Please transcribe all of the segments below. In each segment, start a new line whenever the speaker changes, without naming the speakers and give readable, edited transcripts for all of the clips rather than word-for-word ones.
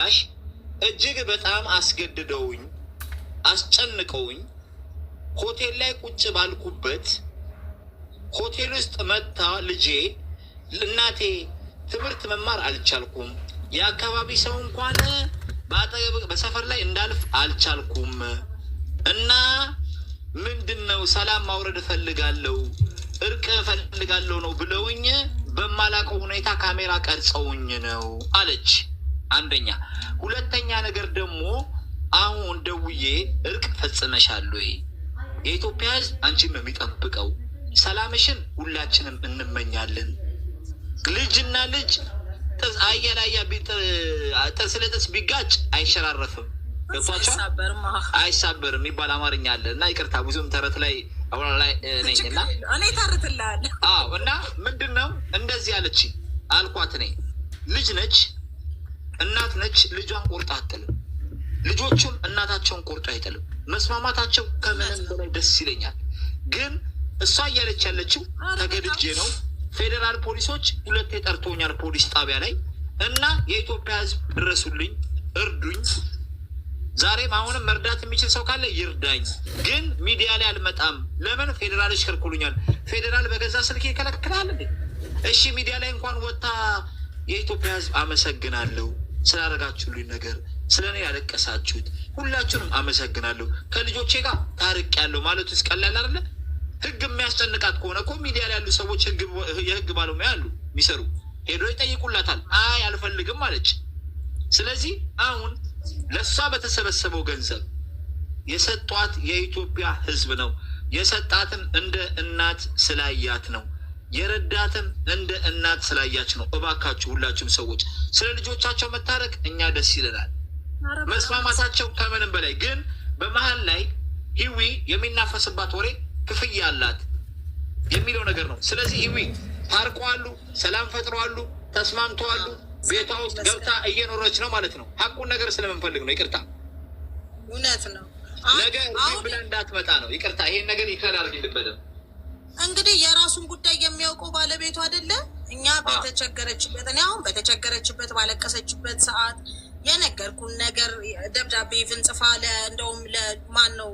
እጅግ በጣም አስገድደውኝ አስጨንቀውኝ ሆቴል ላይ ቁጭ ባልኩበት ሆቴል ውስጥ መታ ልጄ እናቴ ትምህርት መማር አልቻልኩም፣ የአካባቢ ሰው እንኳን በሰፈር ላይ እንዳልፍ አልቻልኩም እና ምንድነው ሰላም ማውረድ እፈልጋለሁ እርቅ እፈልጋለሁ ነው ብለውኝ በማላውቀው ሁኔታ ካሜራ ቀርጸውኝ ነው አለች። አንደኛ። ሁለተኛ ነገር ደግሞ አሁን ደውዬ እርቅ ፈጽመሻል ወይ? የኢትዮጵያ ሕዝብ አንቺን ነው የሚጠብቀው። ሰላምሽን ሁላችንም እንመኛለን። ልጅና ልጅ አያላያ ጥርስ ለጥርስ ቢጋጭ አይሸራረፍም። አይሳበርም ይባል አማርኛ አለ እና ይቅርታ ብዙም ተረት ላይ አሁን ላይ ነኝ እና
እኔ ታርትልሃለሁ።
አዎ እና ምንድነው እንደዚህ አለች አልኳት። እኔ ልጅ ነች እናት ነች። ልጇን ቆርጣ አትጥልም። ልጆቹም እናታቸውን ቆርጦ አይጥልም። መስማማታቸው ከምንም በላይ ደስ ይለኛል። ግን እሷ እያለች ያለችው ተገድጄ ነው። ፌዴራል ፖሊሶች 2 ጠርቶኛል ፖሊስ ጣቢያ ላይ እና የኢትዮጵያ ሕዝብ ድረሱልኝ፣ እርዱኝ። ዛሬም አሁንም መርዳት የሚችል ሰው ካለ ይርዳኝ። ግን ሚዲያ ላይ አልመጣም። ለምን? ፌዴራሎች ከልክሉኛል። ፌዴራል በገዛ ስልክ ይከለክላል እንዴ? እሺ ሚዲያ ላይ እንኳን ወጣ የኢትዮጵያ ሕዝብ አመሰግናለሁ ስላደረጋችሁልኝ ነገር፣ ስለ እኔ ያለቀሳችሁት ሁላችሁንም አመሰግናለሁ። ከልጆቼ ጋር ታርቅ ያለው ማለት ውስጥ ቀላል አይደለ? ህግ የሚያስጨንቃት ከሆነ እኮ ሚዲያ ላይ ያሉ ሰዎች የህግ ባለሙያ አሉ የሚሰሩ ሄዶ ይጠይቁላታል። አይ አልፈልግም አለች። ስለዚህ አሁን ለእሷ በተሰበሰበው ገንዘብ የሰጧት የኢትዮጵያ ህዝብ ነው። የሰጣትም እንደ እናት ስላያት ነው። የረዳትም እንደ እናት ስላያች ነው። እባካችሁ ሁላችሁም ሰዎች ስለ ልጆቻቸው መታረቅ እኛ ደስ ይለናል። መስማማታቸው ከምንም በላይ ግን በመሀል ላይ ሂዊ የሚናፈስባት ወሬ ክፍያ አላት የሚለው ነገር ነው። ስለዚህ ሂዊ ታርቀዋሉ፣ ሰላም ፈጥረዋሉ፣ ተስማምተዋሉ። ቤቷ ውስጥ ገብታ እየኖረች ነው ማለት ነው። ሀቁን ነገር ስለምንፈልግ ነው። ይቅርታ
እውነት ነው።
ነገ ብላ እንዳትመጣ ነው። ይቅርታ ይሄን ነገር ይከላል ግልበደም
እንግዲህ የራሱን ጉዳይ የሚያውቀው ባለቤቱ አይደለ? እኛ በተቸገረችበት እኔ አሁን በተቸገረችበት ባለቀሰችበት ሰዓት የነገርኩን ነገር ደብዳቤ ፍንጽፋ እንደውም ለማን ነው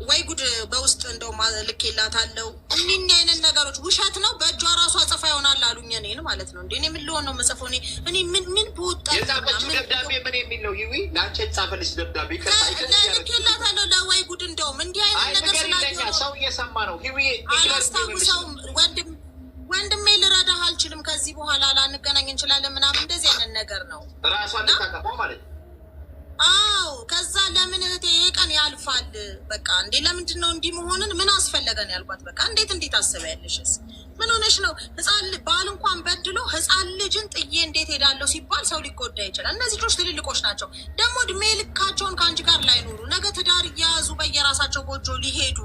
ወይ ጉድ በውስጥ እንደውም ልኬላታለሁ። እኒህ አይነት ነገሮች ውሸት ነው። በእጇ ራሷ ጽፋ ይሆናል አሉኝ። እኔን ማለት ነው እንዴ? እኔ ምን ልሆን ነው መጽፈው? እኔ ምን በወጣ
ደብዳቤ ምን የሚል ነው? ይዊ ለአንቺ የተጻፈልሽ ደብዳቤ
ልኬላታለሁ ለወይ ጉድ። እንደውም እንዲህ አይነት ነገር ስላየሁ
ሰው እየሰማ ነው። ይዊ
አላስታውሰውም። ወንድሜ ልረዳህ አልችልም፣ ከዚህ በኋላ ላንገናኝ እንችላለን ምናምን እንደዚህ አይነት ነገር ነው።
ራሷን ልታጠፋ ማለት ነው።
አዎ ከዛ ለምን እህቴ ይሄ ቀን ያልፋል በቃ እንዴ ለምንድን ነው እንዲህ መሆንን ምን አስፈለገን ያልኳት። በቃ እንዴት ታስቢያለሽስ? ምን ሆነሽ ነው? ህፃን ባል እንኳን በድሎ ህፃን ልጅን ጥዬ እንዴት ሄዳለሁ ሲባል ሰው ሊጎዳ ይችላል። እነዚህ ልጆች ትልልቆች ናቸው። ደግሞ እድሜ ልካቸውን ከአንቺ ጋር ላይኖሩ ነገ ትዳር እያያዙ በየራሳቸው ጎጆ ሊሄዱ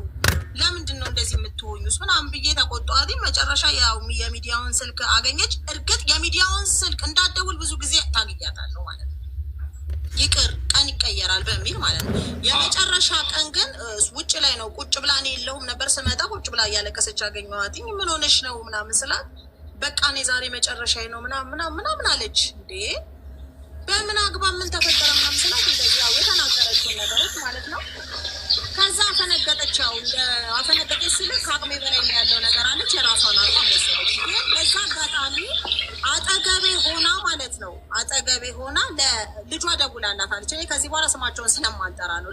ለምንድን ነው እንደዚህ የምትሆኙስ? ምናምን ብዬ ተቆጣኋት። መጨረሻ ያው የሚዲያውን ስልክ አገኘች። እርግጥ የሚዲያውን ስልክ እንዳትደውል ብዙ ጊዜ ታግያታለሁ ማለት ነው። ይቅር ቀን ይቀየራል በሚል ማለት ነው። የመጨረሻ ቀን ግን ውጭ ላይ ነው ቁጭ ብላ፣ እኔ የለሁም ነበር ስመጣ ቁጭ ብላ እያለቀሰች አገኘኋት። ምን ሆነሽ ነው ምናምን ስላት በቃ እኔ ዛሬ መጨረሻ ነው ምናምን አለች። እንዴ በምን አግባብ ምን ተፈጠረ ምናምን ስላት እንደዚህ ያው የተናገረችውን ነገሮች ማለት ነው። ከዛ አፈነገጠች። ያው አፈነገጠች ስል ከአቅሜ በላይ ያለው ነገር አለች። የራሷን አርቃ መሰለች። ግን በዛ አጋጣሚ አጠገቤ ሆና ማለት ነው አጠገቤ ሆና ለልጇ ደውላላት አለች። እኔ ከዚህ በኋላ ስማቸውን ስለማንጠራ ነው።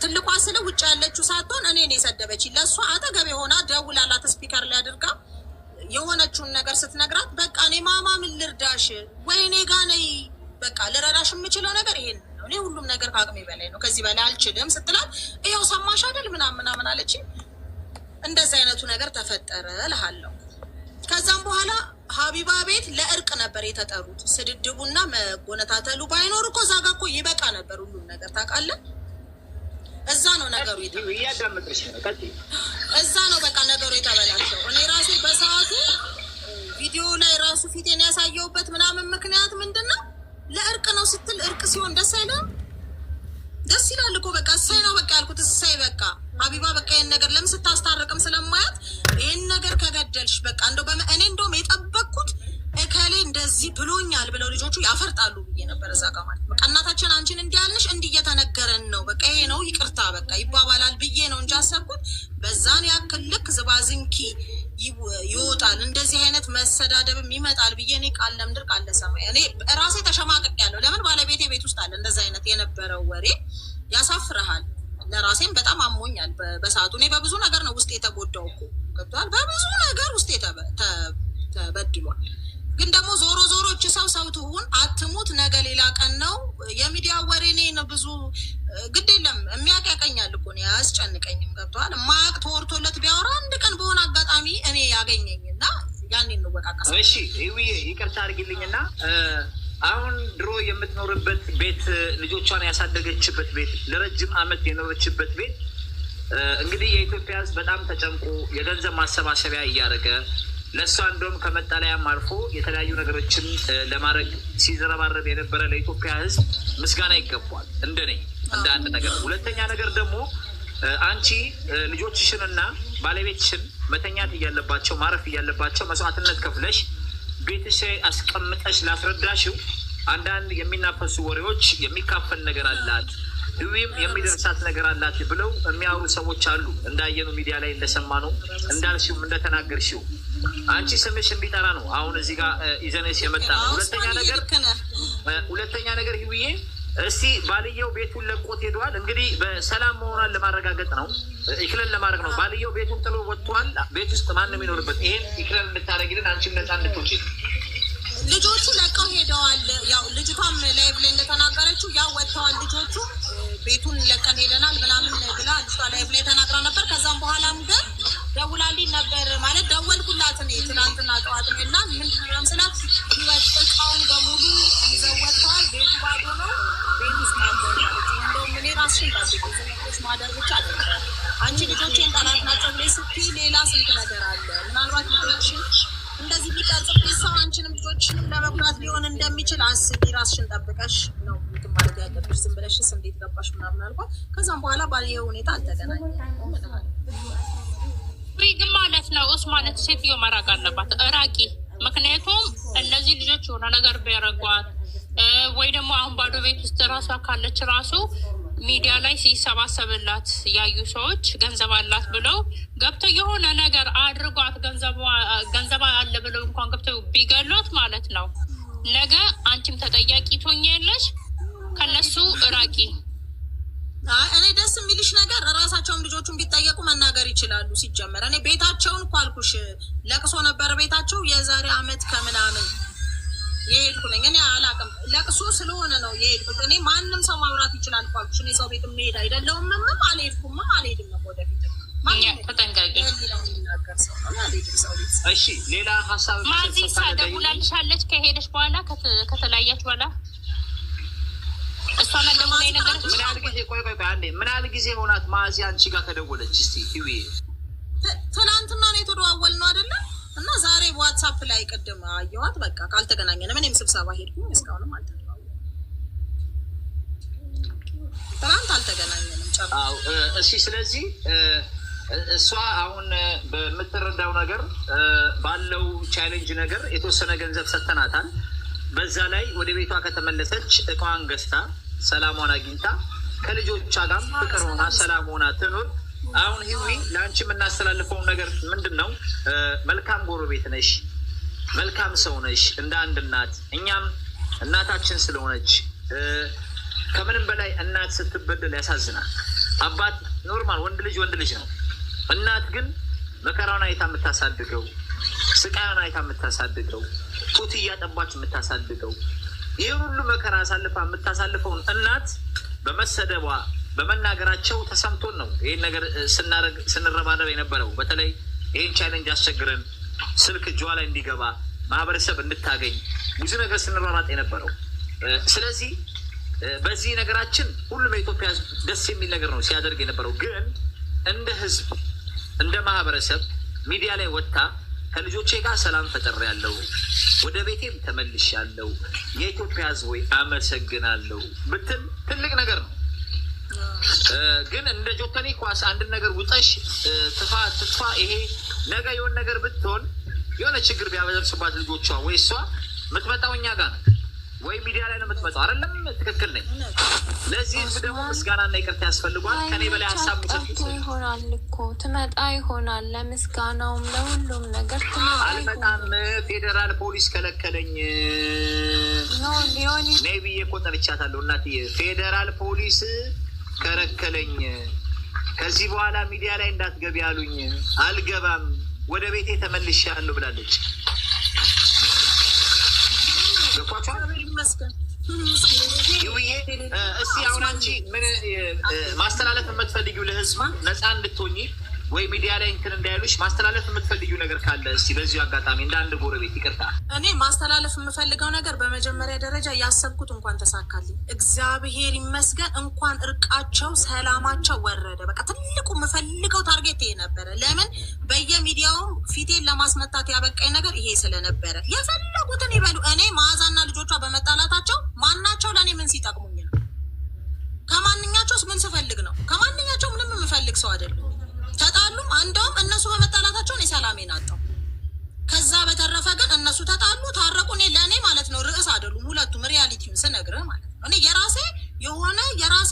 ትልቋ ስለ ውጭ ያለችው ሳትሆን እኔ የሰደበች ለእሷ አጠገቤ ሆና ደውላላት ስፒከር ላይ አድርጋ የሆነችውን ነገር ስትነግራት በቃ እኔ ማማ ምን ልርዳሽ ወይ እኔ ጋ ነይ በቃ ልረዳሽ የምችለው ነገር ይሄን ነው። እኔ ሁሉም ነገር ከአቅሜ በላይ ነው፣ ከዚህ በላይ አልችልም ስትላት ይኸው ሰማሽ አይደል ምናምን አለች። እንደዚህ አይነቱ ነገር ተፈጠረ እልሃለሁ። ከዛም በኋላ ሀቢባ ቤት ለእርቅ ነበር የተጠሩት። ስድድቡና መጎነታተሉ ባይኖር እኮ እዛ ጋ እኮ ይበቃ ነበር ሁሉም ነገር ታውቃለህ። እዛ ነው ነገሩ እዛ ነው በቃ ነገሩ የተበላሸው። እኔ ራሴ በሰዓቱ ቪዲዮ ላይ ራሱ ፊቴን ያሳየውበት ምናምን ምክንያት ምንድን ነው? ለእርቅ ነው ስትል እርቅ ሲሆን ደስ አይልም? ደስ ይላል እኮ በቃ እሳይ ነው በቃ ያልኩት። እሳይ በቃ ሀቢባ በቃ ይህን ነገር ለምን ስታስታርቅም ስለማያት ይህን ነገር ከገደልሽ በቃ እንደው እኔ እንደውም የጠበቅኩት እከሌ እንደዚህ ብሎኛል ብለው ልጆቹ ያፈርጣሉ ብዬ ነበር እዛ ጋር ማለት በቃ እናታችን አንቺን እንዲያልንሽ እንዲህ እየተነገረን ነው በቃ ይሄ ነው ይቅርታ በቃ ይባባላል ብዬ ነው እንጂ አሰብኩት በዛን ያክል ልክ ዝባዝንኪ ይወጣል እንደዚህ አይነት መሰዳደብም ይመጣል ብዬ እኔ ቃል ለምድር ቃል ለሰማይ እኔ ራሴ ተሸማቀቅ ያለው ለምን ባለቤቴ ቤት ውስጥ አለ እንደዚህ አይነት የነበረው ወሬ ያሳፍርሃል። ለራሴም በጣም አሞኛል በሰዓቱ እኔ በብዙ ነገር ነው ውስጥ የተጎዳው እኮ ገብቷል በብዙ ነገር ውስጥ ተበድሏል። ግን ደግሞ ዞሮ ዞሮ እች ሰው ትሁን አትሙት ነገ ሌላ ቀን ነው የሚዲያ ወሬ እኔን ብዙ ግድ የለም የሚያውቅ ያቀኛል እኮ እኔ አያስጨንቀኝም ገብቷል ማያውቅ ተወርቶለት ቢያወራ አንድ ቀን በሆነ አጋጣሚ እኔ ያገኘኝና ያኔ እንወቃቀስ።
እሺ ይውዬ ይቅርታ አድርጊልኝና አሁን ድሮ የምትኖርበት ቤት ልጆቿን ያሳደገችበት ቤት ለረጅም ዓመት የኖረችበት ቤት እንግዲህ የኢትዮጵያ ሕዝብ በጣም ተጨንቆ የገንዘብ ማሰባሰቢያ እያደረገ ለእሷ እንደውም ከመጠለያም አልፎ የተለያዩ ነገሮችን ለማድረግ ሲዘረባረብ የነበረ ለኢትዮጵያ ሕዝብ ምስጋና ይገባል እንደኔ እንደ አንድ ነገር። ሁለተኛ ነገር ደግሞ አንቺ ልጆችሽንና ባለቤትሽን መተኛት እያለባቸው ማረፍ እያለባቸው መስዋዕትነት ከፍለሽ ቤትሽ አስቀምጠሽ ላስረዳሽው አንዳንድ የሚናፈሱ ወሬዎች የሚካፈል ነገር አላት ህዊም የሚደርሳት ነገር አላት ብለው የሚያወሩ ሰዎች አሉ። እንዳየኑ ሚዲያ ላይ እንደሰማነው እንዳልሽውም እንደተናገርሽው አንቺ ስምሽ እንዲጠራ ነው አሁን እዚህ ጋር ይዘነሽ የመጣ ነው። ሁለተኛ ነገር ህዊዬ እስቲ ባልየው ቤቱን ለቆት ሄዷል። እንግዲህ በሰላም መሆኗን ለማረጋገጥ ነው ኢክለል ለማድረግ ነው። ባልየው ቤቱን ጥሎ ወጥቷል። ቤት ውስጥ ማን ነው የሚኖርበት? ይሄን ኢክለል እንድታደርጊልን አንቺም ነፃ እንድትወጪ።
ልጆቹ ለቀው ሄደዋል። ያው ልጅቷም ላይቭ ላይ እንደተናገረችው ያው ወጥተዋል ልጆቹ ቤቱን ለቀን ሄደናል ምናምን ብላ ልጅቷ ላይቭ ላይ ተናግራ ነበር። ከዛም በኋላም ግን ደውላልኝ ነበር ማለት ደወልኩላት እኔ ትናንትና ጠዋት ነው እና ምንድን ነው ስላት ህይወት እቃውን በሙሉ ይዘው ወጥተዋል ቤቱ ባዶ ነው ቤት ውስጥ ነበር እንደውም እኔ ራስሽን ጠብቂ ዝነቶች ማደር ብቻ አደረ አንቺ ልጆቼን ጠላት ናቸው ብለሽ ስትይ ሌላ ስንት ነገር አለ ምናልባት ልጆችን እንደዚህ ቢቀርጽብሽ ሰው አንቺንም ልጆችንም ለመጉዳት ሊሆን እንደሚችል አስቢ ራስሽን ጠብቀሽ ነው እንትን ማለት ያለብሽ ዝም ብለሽስ እንዴት ገባሽ ምናምን አልኳት። ከዛም በኋላ ባልየው ሁኔታ አልተገናኘንም
ግን ማለት ነው እሱ ማለት ሴትዮ መራቅ አለባት እራቂ። ምክንያቱም እነዚህ ልጆች የሆነ ነገር ቢያረጓት ወይ ደግሞ አሁን ባዶ ቤት ውስጥ ራሷ ካለች ራሱ ሚዲያ ላይ ሲሰባሰብላት ያዩ ሰዎች ገንዘብ አላት ብለው ገብተው የሆነ ነገር አድርጓት ገንዘብ አለ ብለው እንኳን ገብተው ቢገሏት ማለት ነው ነገ አንቺም ተጠያቂ ትሆኛለሽ። ከነሱ እራቂ።
እኔ ደስ የሚልሽ ነገር እራሳቸውም ልጆቹን ቢጠየቁ መናገር ይችላሉ። ሲጀመር እኔ ቤታቸውን እኮ አልኩሽ ለቅሶ ነበር ቤታቸው የዛሬ ዓመት ከምናምን የሄድኩ ነኝ እኔ አላውቅም። ለቅሶ ስለሆነ ነው የሄድኩት። እኔ ማንም ሰው ማውራት ይችላል እኮ አልኩሽ። እኔ ሰው ቤት መሄድ አይደለሁም ምንም አልሄድኩም አልሄድም ወደፊት
ተጠንቀቂ።
እሺ ሌላ ሀሳብ
ማዚሳ ደውላልሻለች ከሄደች በኋላ ከተለያያች በኋላ እሷ ለደውላይ ነገር
ምን ያህል ጊዜ ቆይ አንዴ ምን ያህል ጊዜ ሆናት ማዚ አንቺ ጋር ከደወለች? እስቲ ሂዊ
ትናንትና ነው የተደዋወል ነው አይደለ? እና ዛሬ ዋትሳፕ ላይ ቅድም አየኋት። በቃ ካልተገናኘንም እኔም ስብሰባ ሄድኩኝ እስካሁንም አልተደዋወልንም። ትናንት አልተገናኘንም ጨርሶ።
እሺ ስለዚህ እሷ አሁን በምትረዳው ነገር ባለው ቻሌንጅ ነገር የተወሰነ ገንዘብ ሰተናታል። በዛ ላይ ወደ ቤቷ ከተመለሰች እቃዋን ገዝታ ሰላሟን አግኝታ ከልጆቿ ጋር ፍቅር ሆና ሰላም ሆና ትኑር። አሁን ሂዊ ለአንቺ የምናስተላልፈው ነገር ምንድን ነው? መልካም ጎረቤት ነሽ፣ መልካም ሰው ነሽ እንደ አንድ እናት። እኛም እናታችን ስለሆነች ከምንም በላይ እናት ስትበደል ያሳዝናል። አባት ኖርማል ወንድ ልጅ ነው። እናት ግን መከራውን አይታ የምታሳድገው ስቃዩን አይታ የምታሳድገው ጡት እያጠባች የምታሳድገው ይህ ሁሉ መከራ አሳልፋ የምታሳልፈውን እናት በመሰደቧ በመናገራቸው ተሰምቶን ነው ይህን ነገር ስንረባረብ የነበረው። በተለይ ይህን ቻሌንጅ አስቸግረን ስልክ እጇ ላይ እንዲገባ ማህበረሰብ እንድታገኝ ብዙ ነገር ስንሯሯጥ የነበረው። ስለዚህ በዚህ ነገራችን ሁሉም የኢትዮጵያ ሕዝብ ደስ የሚል ነገር ነው ሲያደርግ የነበረው። ግን እንደ ሕዝብ እንደ ማህበረሰብ ሚዲያ ላይ ወጥታ ከልጆቼ ጋር ሰላም ፈጥሬያለሁ፣ ወደ ቤቴም ተመልሻለሁ፣ የኢትዮጵያ ሕዝብ ወይ አመሰግናለሁ ብትል ትልቅ ነገር ነው። ግን እንደ ጆተኒ ኳስ አንድ ነገር ውጠሽ ትጥፋ ይሄ ነገ የሆን ነገር ብትሆን የሆነ ችግር ቢያበደርስባት ልጆቿ ወይ እሷ የምትመጣው እኛ ጋር ነው ወይ ሚዲያ ላይ ነው የምትመጣው። አይደለም ትክክል ነኝ። ለዚህ ህዝብ ደግሞ ምስጋናና ይቅርታ ያስፈልጓል። ከኔ በላይ ሀሳብ
ጠፍቶ ይሆናል እኮ ትመጣ ይሆናል። ለምስጋናውም ለሁሉም ነገር
አልመጣም። ፌዴራል ፖሊስ ከለከለኝ። ነይ ብዬ እኮ ጠርቻታለሁ እናትዬ። ፌዴራል ፖሊስ ከለከለኝ። ከዚህ በኋላ ሚዲያ ላይ እንዳትገቢ አሉኝ። አልገባም፣ ወደ ቤቴ ተመልሻለሁ ብላለች። እስቲ አሁን አንቺ ምን ማስተላለፍ የምትፈልጊው ለህዝብ ነፃ እንድትሆኚ ወይ ሚዲያ ላይ እንትን እንዳያሉሽ ማስተላለፍ የምትፈልጊው ነገር ካለ እስቲ በዚሁ አጋጣሚ እንደ አንድ ጎረቤት ይቅርታ።
እኔ ማስተላለፍ የምፈልገው ነገር በመጀመሪያ ደረጃ ያሰብኩት እንኳን ተሳካልኝ፣ እግዚአብሔር ይመስገን። እንኳን እርቃቸው ሰላማቸው ወረደ። በቃ ትልቁ የምፈልገው ታርጌት ይሄ ነበረ። ለምን በየሚዲያውም ፊቴን ለማስመታት ያበቃኝ ነገር ይሄ ስለነበረ የፈለጉትን ይበሉ። እኔ መዓዛና ልጆቿ በመጣላታቸው ማናቸው ለእኔ ምን ሲጠቅሙኝ ነው? ከማንኛቸውስ ምን ስፈልግ ነው? ከማንኛቸው ምንም የምፈልግ ሰው አይደለም። ተጣሉም እንደውም እነሱ በመጣላታቸው እኔ ሰላሜን አጣሁ። ከዛ በተረፈ ግን እነሱ ተጣሉ ታረቁ፣ እኔ ለእኔ ማለት ነው ርዕስ አይደሉም ሁለቱም። ሪያሊቲውን ስነግርህ ማለት ነው እኔ የራሴ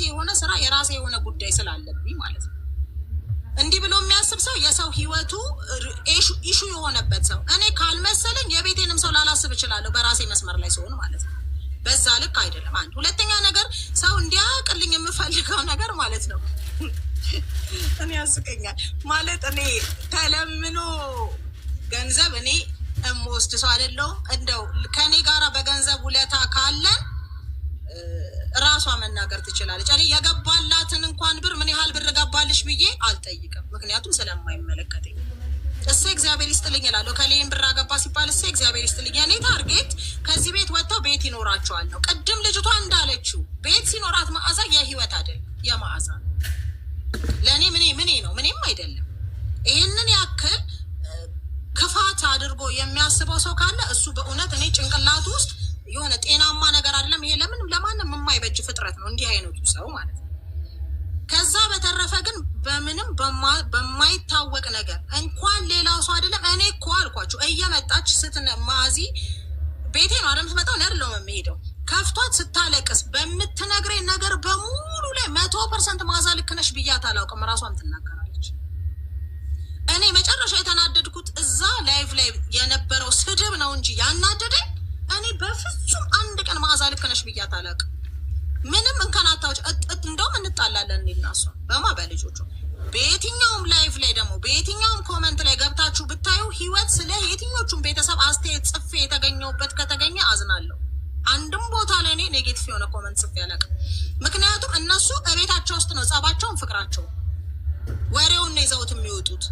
የሆነ ስራ የራሴ የሆነ ጉዳይ ስላለብኝ ማለት ነው። እንዲህ ብሎ የሚያስብ ሰው የሰው ህይወቱ ኢሹ የሆነበት ሰው እኔ ካልመሰለኝ የቤቴንም ሰው ላላስብ እችላለሁ በራሴ መስመር ላይ ሲሆን ማለት ነው። በዛ ልክ አይደለም። አንድ ሁለተኛ ነገር ሰው እንዲያቅልኝ የምፈልገው ነገር ማለት ነው እኔ ያስቀኛል ማለት እኔ ተለምኖ ገንዘብ እኔ እምወስድ ሰው አይደለሁም። እንደው ከኔ ጋራ በገንዘብ ውለታ ካለን ራሷ መናገር ትችላለች። እኔ የገባላትን እንኳን ብር ምን ያህል ብር ገባልሽ ብዬ አልጠይቅም፣ ምክንያቱም ስለማይመለከተኝ። እሰይ እግዚአብሔር ይስጥልኝ እላለሁ። ከሌም ብር አገባ ሲባል እሰይ እግዚአብሔር ይስጥልኝ። እኔ ታርጌት ከዚህ ቤት ወጥተው ቤት ይኖራቸዋል ነው። ቅድም ልጅቷ እንዳለችው ቤት ሲኖራት መዓዛ የህይወት አይደል የመዓዛ ለእኔ ምኔ ነው ምንም አይደለም። ይህንን ያክል ክፋት አድርጎ የሚያስበው ሰው ካለ እሱ በእውነት እኔ ጭንቅላቱ ውስጥ የሆነ ጤናማ ነገር አይደለም። ይሄ ለማንም የማይበጅ ፍጥረት ነው እንዲህ አይነቱ ሰው ማለት ነው። ከዛ በተረፈ ግን በምንም በማይታወቅ ነገር እንኳን ሌላው ሰው አይደለም እኔ እኮ አልኳቸው እየመጣች ማዚ ቤቴ ነው አደም ትመጣው ነው ያለው የሚሄደው ከፍቷት ስታለቅስ በምትነግረኝ ነገር በሙሉ ላይ 100% መዓዛ ልክ ነሽ ብያት አላውቅም። ራሷም ትናገራለች። እኔ መጨረሻ የተናደድኩት እዛ ላይቭ ላይ የነበረው ስድብ ነው እንጂ ያናደደኝ እኔ በፍጹም አንድ ቀን መዓዛ ልክ ነሽ ብያት አላውቅም። ምንም እንከናታዎች እንደውም እንጣላለን እኔና እሷ በልጆቹ። በየትኛውም ላይቭ ላይ ደግሞ በየትኛውም ኮመንት ላይ ገብታችሁ ብታዩ ህይወት ስለ የትኞቹም ቤተሰብ አስተያየት ጽፌ የተገኘውበት ከተገኘ አዝናለሁ። አንድም ቦታ ላይ እኔ ኔጌቲቭ የሆነ ኮመንት ጽፌ አላውቅም። ምክንያቱም እነሱ እቤታቸው ውስጥ ነው ጸባቸውን ፍቅራቸው ወሬውን ነው ይዘውት የሚወጡት።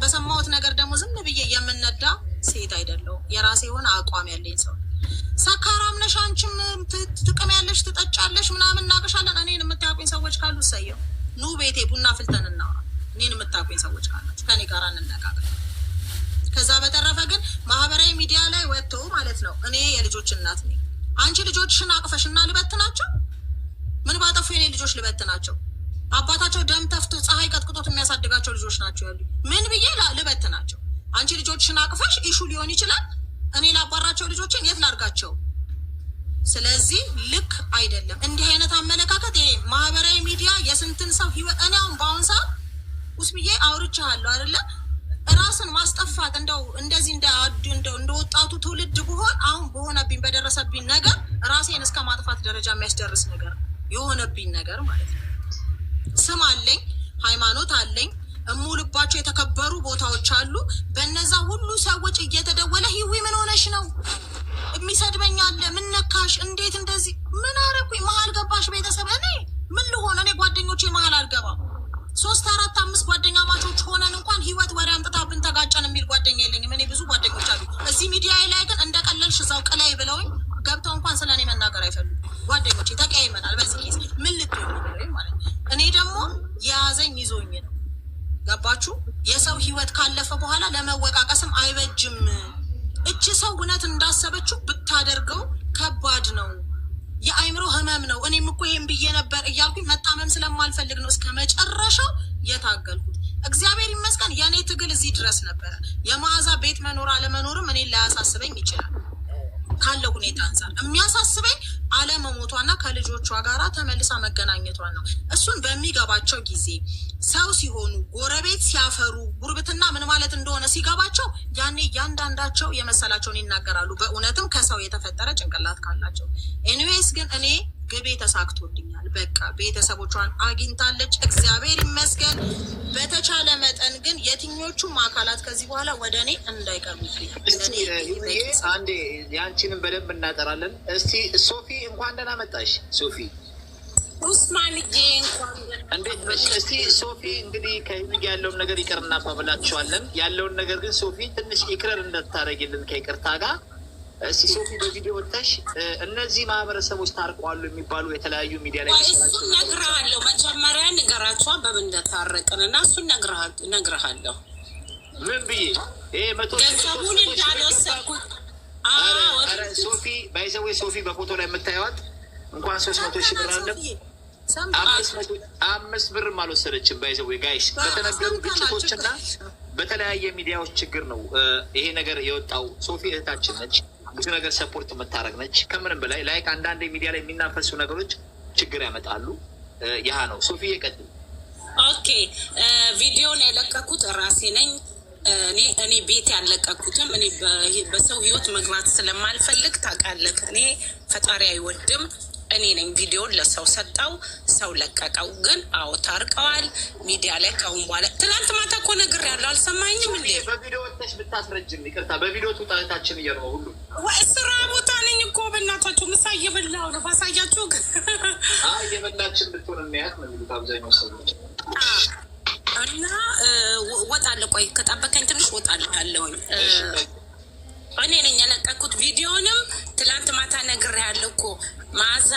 በሰማሁት ነገር ደግሞ ዝም ብዬ የምነዳ ሴት አይደለሁም። የራሴ የሆነ አቋም ያለኝ ሰው። ሰካራም ነሽ አንቺም ጥቅም ያለሽ ትጠጫለሽ ምናምን እናቅሻለን። እኔን የምታውቁኝ ሰዎች ካሉ እሰየው፣ ኑ ቤቴ ቡና ፍልተን እናውራ። እኔን የምታውቁኝ ሰዎች ካላችሁ ከኔ ጋር እንነጋገር። ከዛ በተረፈ ግን ማህበራዊ ሚዲያ ላይ ወጥቶ ማለት ነው እኔ የልጆች እናት ነኝ። አንቺ ልጆችሽን አቅፈሽና ልበትናቸው? ምን ባጠፉ የኔ ልጆች ልበትናቸው? አባታቸው ደም ተፍቶ ፀሐይ ቀጥቅጦት የሚያሳድጋቸው ልጆች ናቸው ያሉ። ምን ብዬ ልበትናቸው? አንቺ ልጆችሽን አቅፈሽ ኢሹ ሊሆን ይችላል። እኔ ላባራቸው ልጆችን የት ላርጋቸው? ስለዚህ ልክ አይደለም እንዲህ አይነት አመለካከት። ይሄ ማህበራዊ ሚዲያ የስንትን ሰው ህይወት እኔ አሁን በአሁን ሰዓት ውስጥ ብዬ አውርቻለሁ አይደለም ራስን ማስጠፋት እንደዚህ እንደ ወጣቱ ትውልድ ብሆን አሁን በሆነብኝ በደረሰብኝ ነገር ራሴን እስከ ማጥፋት ደረጃ የሚያስደርስ ነገር የሆነብኝ ነገር ማለት ነው። ስም አለኝ፣ ሃይማኖት አለኝ፣ እሙልባቸው የተከበሩ ቦታዎች አሉ። በነዛ ሁሉ ሰዎች እየተደወለ ህዊ ምን ሆነሽ ነው የሚሰድበኝ አለ። ምን ነካሽ? እንዴት እንደዚህ ምን አረኩኝ? መሀል ገባሽ? ቤተሰብ እኔ ምን ልሆን? እኔ ጓደኞቼ መሀል አልገባም። 3 4 5 ጓደኛ ማቾች ሆነን እንኳን ህይወት ወሬ አምጥታብን ተጋጨን የሚል ጓደኛ የለኝም። እኔ ብዙ ጓደኞች አሉ። እዚህ ሚዲያ ላይ ግን እንደቀለልሽ እዛው ቀላይ ብለውኝ ገብተው እንኳን ስለኔ መናገር አይፈልጉም ጓደኞቼ። ተቀያይመናል በዚህ ጊዜ ምን ልትሆን ነው ማለት ነው። እኔ ደግሞ የያዘኝ ይዞኝ ነው። ገባችሁ? የሰው ህይወት ካለፈ በኋላ ለመወቃቀስም አይበጅም። እቺ ሰው እውነት እንዳሰበችው ብታደርገው ከባድ ነው። የአይምሮ ህመም ነው። እኔም እኮ ይሄን ብዬ ነበር እያልኩኝ መጣመም ስለማልፈልግ ነው እስከ መጨረሻው የታገልኩት። እግዚአብሔር ይመስገን የእኔ ትግል እዚህ ድረስ ነበረ። የመዓዛ ቤት መኖር አለመኖርም እኔን ላያሳስበኝ ይችላል። ካለው ሁኔታ አንጻር የሚያሳስበኝ አለመሞቷና ከልጆቿ ጋር ተመልሳ መገናኘቷን ነው። እሱን በሚገባቸው ጊዜ ሰው ሲሆኑ ጎረቤት ሲያፈሩ ጉርብትና ምን ማለት እንደሆነ ሲገባቸው ያኔ እያንዳንዳቸው የመሰላቸውን ይናገራሉ። በእውነትም ከሰው የተፈጠረ ጭንቅላት ካላቸው። ኤኒዌይስ ግን እኔ ግቤ ተሳክቶልኛል። በቃ ቤተሰቦቿን አግኝታለች፣ እግዚአብሔር ይመስገን። በተቻለ መጠን ግን የትኞቹም አካላት ከዚህ በኋላ ወደ እኔ እንዳይቀርቡብኝ።
አንዴ ያንቺንም በደንብ እናጠራለን። እስቲ ሶፊ እንኳን ደህና መጣሽ። ሶፊ
ኡስማንዬ
እንዴት ነሽ? እስቲ ሶፊ እንግዲህ ከህግ ያለውን ነገር ይቅር እናባብላችኋለን። ያለውን ነገር ግን ሶፊ ትንሽ ይቅረር እንደታደረግልን ከይቅርታ ጋር እስቲ ሶፊ በቪዲዮ ወጥተሽ እነዚህ ማህበረሰቦች ታርቀዋሉ የሚባሉ የተለያዩ ሚዲያ ላይ
እሱን ነግረሃለሁ። መጀመሪያ ንገራቸዋ በምን እንደታረቅን እና እሱን ነግረሃለሁ።
ምን ብዬ ይሄ
ገንዘቡን እንዳልወሰድኩት
ሶፊ ባይዘዌ ሶፊ በፎቶ ላይ የምታየዋት እንኳን 300 ሺህ ብር አለ 5 ብርም አልወሰደችም። ባይዘዌ ጋይስ በተነገሩ ግጭቶችና በተለያየ ሚዲያዎች ችግር ነው ይሄ ነገር የወጣው። ሶፊ እህታችን ነች፣ ብዙ ነገር ሰፖርት የምታደርግ ነች። ከምንም በላይ ላይክ አንዳንድ ሚዲያ ላይ የሚናፈሱ ነገሮች ችግር ያመጣሉ። ያ ነው። ሶፊ ቀጥል።
ኦኬ ቪዲዮን የለቀኩት ራሴ ነኝ። እኔ ቤት ያለቀኩትም እኔ በሰው ህይወት መግባት ስለማልፈልግ ታውቃለህ። እኔ ፈጣሪ አይወድም። እኔ ነኝ ቪዲዮን ለሰው ሰጠው፣ ሰው ለቀቀው። ግን አዎ ታርቀዋል። ሚዲያ ላይ ካሁን በኋላ ትናንት ማታ እኮ ነግሬያለሁ። አልሰማኝም እንዴ?
በቪዲዮ ወጥተሽ ብታስረጅም ይቅርታ። በቪዲዮ ትውጣታችን እየር ነው ሁሉ
ወይ ስራ ቦታ ነኝ እኮ በእናታችሁ። ምሳ እየበላሁ ነው። ባሳያችሁ ግን
እየበላችን ብትሆን እናያት ነው የሚሉት አብዛኛው ሰዎች።
እና ወጣለሁ። ቆይ ከጠበቀኝ ትንሽ ወጣለሁ ያለውኝ እኔ ነኝ የለቀኩት። ቪዲዮንም ትላንት ማታ ነግሬያለሁ እኮ መዓዛ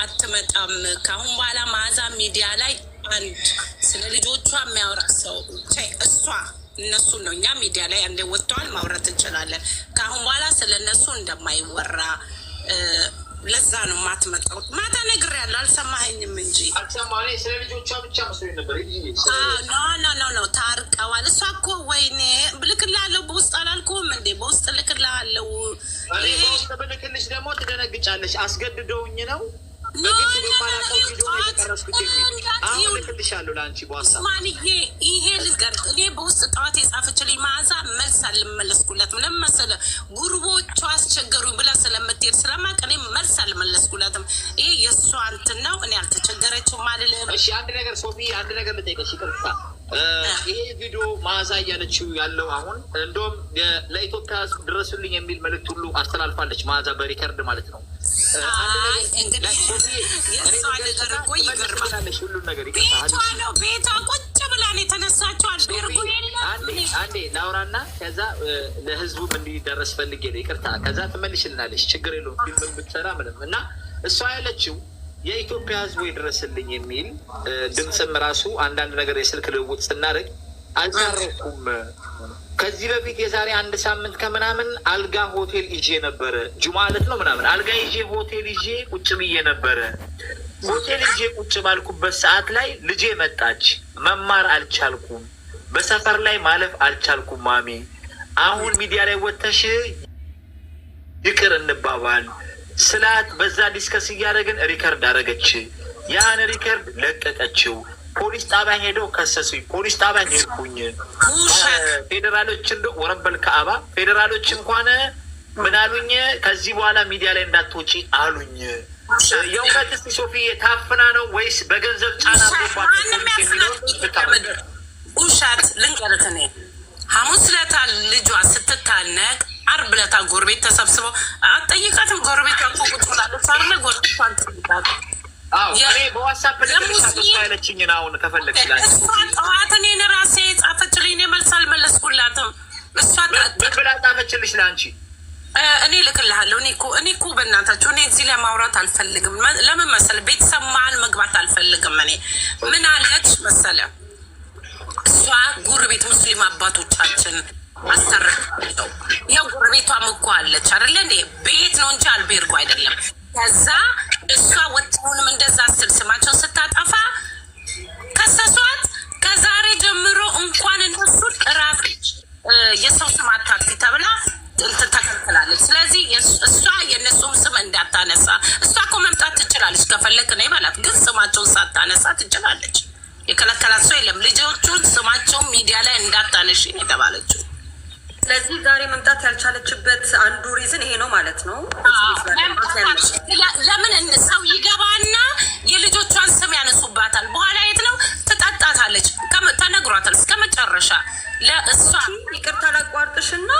አትመጣም ከአሁን በኋላ። መዓዛ ሚዲያ ላይ አንድ ስለ ልጆቿ የሚያወራ ሰው እሷ እነሱን ነው። እኛ ሚዲያ ላይ አንዴ ወጥተዋል፣ ማውራት እንችላለን። ከአሁን በኋላ ስለ እነሱ እንደማይወራ ለዛ ነው ማትመጣው። ማታ ነግሬያለሁ፣ አልሰማኸኝም እንጂ
ስለ ልጆቿ ብቻ መስሎኝ ነበር።
ኖ ታርቀዋል። እሷ እኮ ወይኔ ልክልሃለሁ በውስጥ አላልኩም እንዴ? በውስጥ ልክልሃለሁ።
በውስጥ ብልክልሽ ደግሞ ትደነግጫለሽ። አስገድደውኝ ነው በግድ በማላውቀው ቪዲዮ ነው የተቀረስኩት የሚል አሁን ልክልሻለሁ ለአንቺ በዋትስአፕ።
ማንዬ ይሄ ልዝገር እኔ በውስጥ ጠዋት የጻፈችልኝ መዓዛ መልስ አልመለስኩለትም። ለምን መሰለህ? ጉርቦቿ አስቸገሩኝ ብላ ስለምትሄድ ስለማውቅ እኔ መልስ አልመለስኩለትም። ይሄ የእሷ እንትን ነው። እኔ አልተቸገረችም አልልም።
እሺ አንድ ነገር ሶፊ፣ አንድ ነገር ልጠይቀሽ ይቅርታ። ይሄ ቪዲዮ መዓዛ እያለችው ያለው አሁን እንደውም ለኢትዮጵያ ድረሱልኝ የሚል መልዕክት ሁሉ አስተላልፋለች መዓዛ በሪከርድ ማለት ነው።
ቤቷ ቁጭ ብላን የተነሳቸው
አንዴ ላውራና ከዛ ለህዝቡም እንዲደረስ ፈልጌ ነው። ይቅርታ ከዛ ትመልሽልናለች። ችግር የለውም። ፊልም ብትሰራ ምንም እና እሷ ያለችው የኢትዮጵያ ህዝቡ ይድረስልኝ የሚል ድምፅም ራሱ አንዳንድ ነገር የስልክ ልውውጥ ስናደርግ አልታረኩም። ከዚህ በፊት የዛሬ 1 ሳምንት ከምናምን አልጋ ሆቴል ይዤ ነበረ። ጁማ ዕለት ነው ምናምን አልጋ ይዤ ሆቴል ይዤ ቁጭ ብዬ ነበረ። ሆቴል ይዤ ቁጭ ባልኩበት ሰዓት ላይ ልጄ መጣች። መማር አልቻልኩም፣ በሰፈር ላይ ማለፍ አልቻልኩም። ማሚ አሁን ሚዲያ ላይ ወጥተሽ ይቅር እንባባል ስላት በዛ ዲስከስ እያደረግን ሪከርድ አደረገች። ያን ሪከርድ ለቀቀችው። ፖሊስ ጣቢያ ሄደው ከሰሱኝ። ፖሊስ ጣቢያ ሄድኩኝ። ፌዴራሎች እንደ ወረበል ከአባ ፌዴራሎች እንኳን ምን አሉኝ? ከዚህ በኋላ ሚዲያ ላይ እንዳትወጪ አሉኝ። የእውነት እስኪ ሶፊ ታፍና ነው ወይስ በገንዘብ ጫና
ውሻት ልንቀርት ነ ሐሙስ ዕለት ልጇ ስትታነቅ ዓርብ ዕለት ጎረቤት ተሰብስበው አትጠይቃትም? ጎረቤት ቁጭ ብላለች አለ ጎረቤት አንጠይቃት
በዋትስአፕ ያለችኝን አሁን ከፈለግሽ
እሷ ጠዋት እኔን ራሴ ጻፈችልኝ። እኔ መልስ አልመለስኩላትም። እሷ
ብላ ጻፈችልሽ ለአንቺ።
እኔ ልክልሃለሁ። እኔ እኮ በእናታችሁ እኔ እዚህ ላይ ማውራት አልፈልግም። ለምን መሰለህ? ቤተሰብ መሀል መግባት አልፈልግም። እኔ ምን አለች መሰለህ? እሷ ጎረቤት ሙስሊም አባቶቻችን አሰረቸው። ያው ጎረቤቷም እኮ አለች አይደለ እንዴ? ቤት ነው እንጂ አልቤርጎ አይደለም። ከዛ እሷ ወጥሁንም እንደዛ ስል ስማቸውን ስታጠፋ ከሰሷት። ከዛሬ ጀምሮ እንዳታነሳ። እሷ እኮ መምጣት ትችላለች ከፈለክ ነው ይበላት፣ ግን ስማቸውን ሳታነሳ ትችላለች። የከለከላት ሰው የለም። ልጆቹን ስማቸውን ሚዲያ ላይ እንዳታነሽ የተባለችው።
ስለዚህ ዛሬ መምጣት ያልቻለችበት አንዱ ሪዝን ይሄ ነው ማለት ነው።
ለምን ሰው ይገባና የልጆቿን ስም ያነሱባታል። በኋላ የት ነው ትጠጣታለች። ተነግሯታል እስከ መጨረሻ። ለእሷ
ይቅርታ ላቋርጥሽና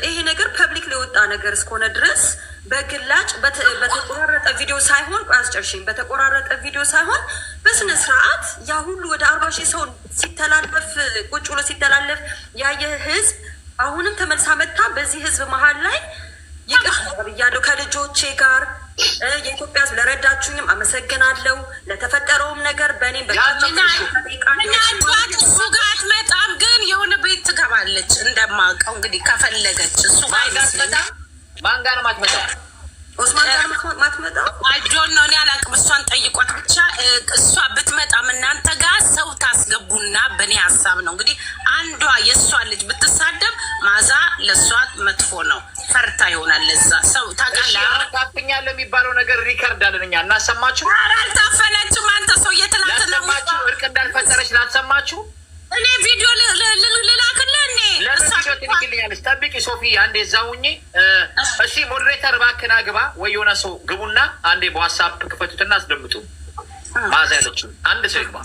ይሄ ነገር ፐብሊክ ሊወጣ ነገር እስከሆነ ድረስ በግላጭ በተቆራረጠ ቪዲዮ ሳይሆን አስጨርሽኝ፣ በተቆራረጠ ቪዲዮ ሳይሆን በስነ ስርዓት ያ ሁሉ ወደ 40 ሺህ ሰው ሲተላለፍ ቁጭ ብሎ ሲተላለፍ ያየ ህዝብ አሁንም ተመልሳ መጥታ በዚህ ህዝብ መሀል ላይ ይቅርታ ብያለሁ ከልጆቼ ጋር የኢትዮጵያ ህዝብ ለረዳችሁኝም አመሰግናለሁ። ለተፈጠረውም ነገር በእኔም
እሱ ጋር አትመጣም፣ ግን የሆነ ቤት ትገባለች እንደማውቀው እንግዲህ ከፈለገች እሱ ጋር አይመስለኝም።
ማን ጋር ነው ማትመጣው?
ኦስማን ጋር ማትመጣው
አይጆን ነው። እኔ አላውቅም። እሷን ጠይቋት ብቻ። እሷ ብትመጣም እናንተ ጋር ሰው ታስገቡና በእኔ ሀሳብ ነው እንግዲህ አንዷ የእሷ ልጅ ብትሳደብ ማዛ ለእሷ መጥፎ ነው። ፈርታ ይሆናል ለዛ ሰው ታውቃለህ።
ታፍኛለህ የሚባለው ነገር ሪከርድ አለን እኛ እናሰማችሁ።
ኧረ አልታፈነችም። አንተ ሰው
ላሰማችሁ እርቅ እንዳልፈጠረች ላሰማችሁ።
እኔ ቪዲዮ ልላክልህ እኔ
ለቪዲዮ ትልክልኛለች። ጠብቂ ሶፊ አንዴ እዛውኝ። እሺ ሞዴሬተር እባክህን አግባ ወይ የሆነ ሰው ግቡና አንዴ በዋትሳፕ ክፈቱትና አስደምጡ። ማዛ ያለችው አንድ ሰው ይግባ።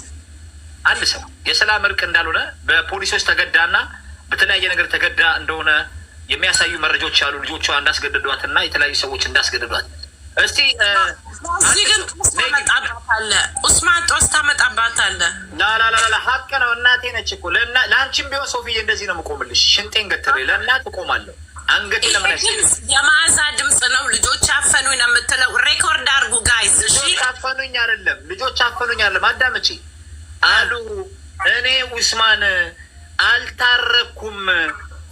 አንድ ሰው የሰላም እርቅ እንዳልሆነ በፖሊሶች ተገዳና በተለያየ ነገር ተገዳ እንደሆነ የሚያሳዩ መረጃዎች ያሉ ልጆቿ እንዳስገደዷት እና የተለያዩ ሰዎች እንዳስገደዷት። እስቲ
እዚህ ግን ኡስማን ጦስ ታመጣባታለህ።
ላላላላ ሀቅ ነው። እናቴ ነች እኮ ለአንቺም ቢሆን ሶፊዬ እንደዚህ ነው የምቆምልሽ። ሽንጤን ገትሬ ለእናት እቆማለሁ። አንገቴ ለምን
የማዛ ድምፅ ነው። ልጆች አፈኑኝ ነው የምትለው። ሬኮርድ አድርጉ ጋይዝ።
ልጆች አፈኑኝ አይደለም፣ ልጆች አፈኑኝ አይደለም። አዳምጪ አሉ። እኔ ኡስማን አልታረኩም።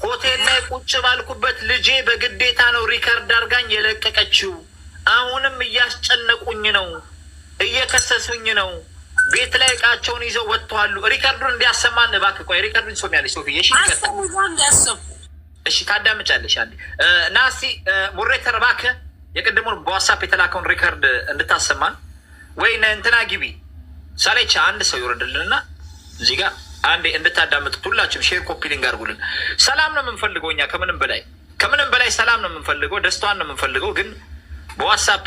ሆቴል ላይ ቁጭ ባልኩበት ልጄ በግዴታ ነው ሪከርድ አድርጋኝ የለቀቀችው። አሁንም እያስጨነቁኝ ነው፣ እየከሰሱኝ ነው። ቤት ላይ እቃቸውን ይዘው ወጥተዋሉ። ሪከርዱን እንዲያሰማን እባክህ። ቆይ ሪከርዱን ሶሚያለች ሶፊ። እሺ ታዳምጫለሽ አንዴ እና እስኪ ሞዴሬተር እባክህ የቅድሙን በዋትሳፕ የተላከውን ሪከርድ እንድታሰማን ወይ እንትና ግቢ ሳሌቻ አንድ ሰው ይወረድልንና እዚህ ጋር አንዴ እንድታዳምጡት ሁላችሁም ሼር ኮፒ ሊንክ አድርጉልን። ሰላም ነው የምንፈልገው እኛ ከምንም በላይ ሰላም ነው የምንፈልገው፣ ደስታዋን ነው የምንፈልገው። ግን በዋትሳፕ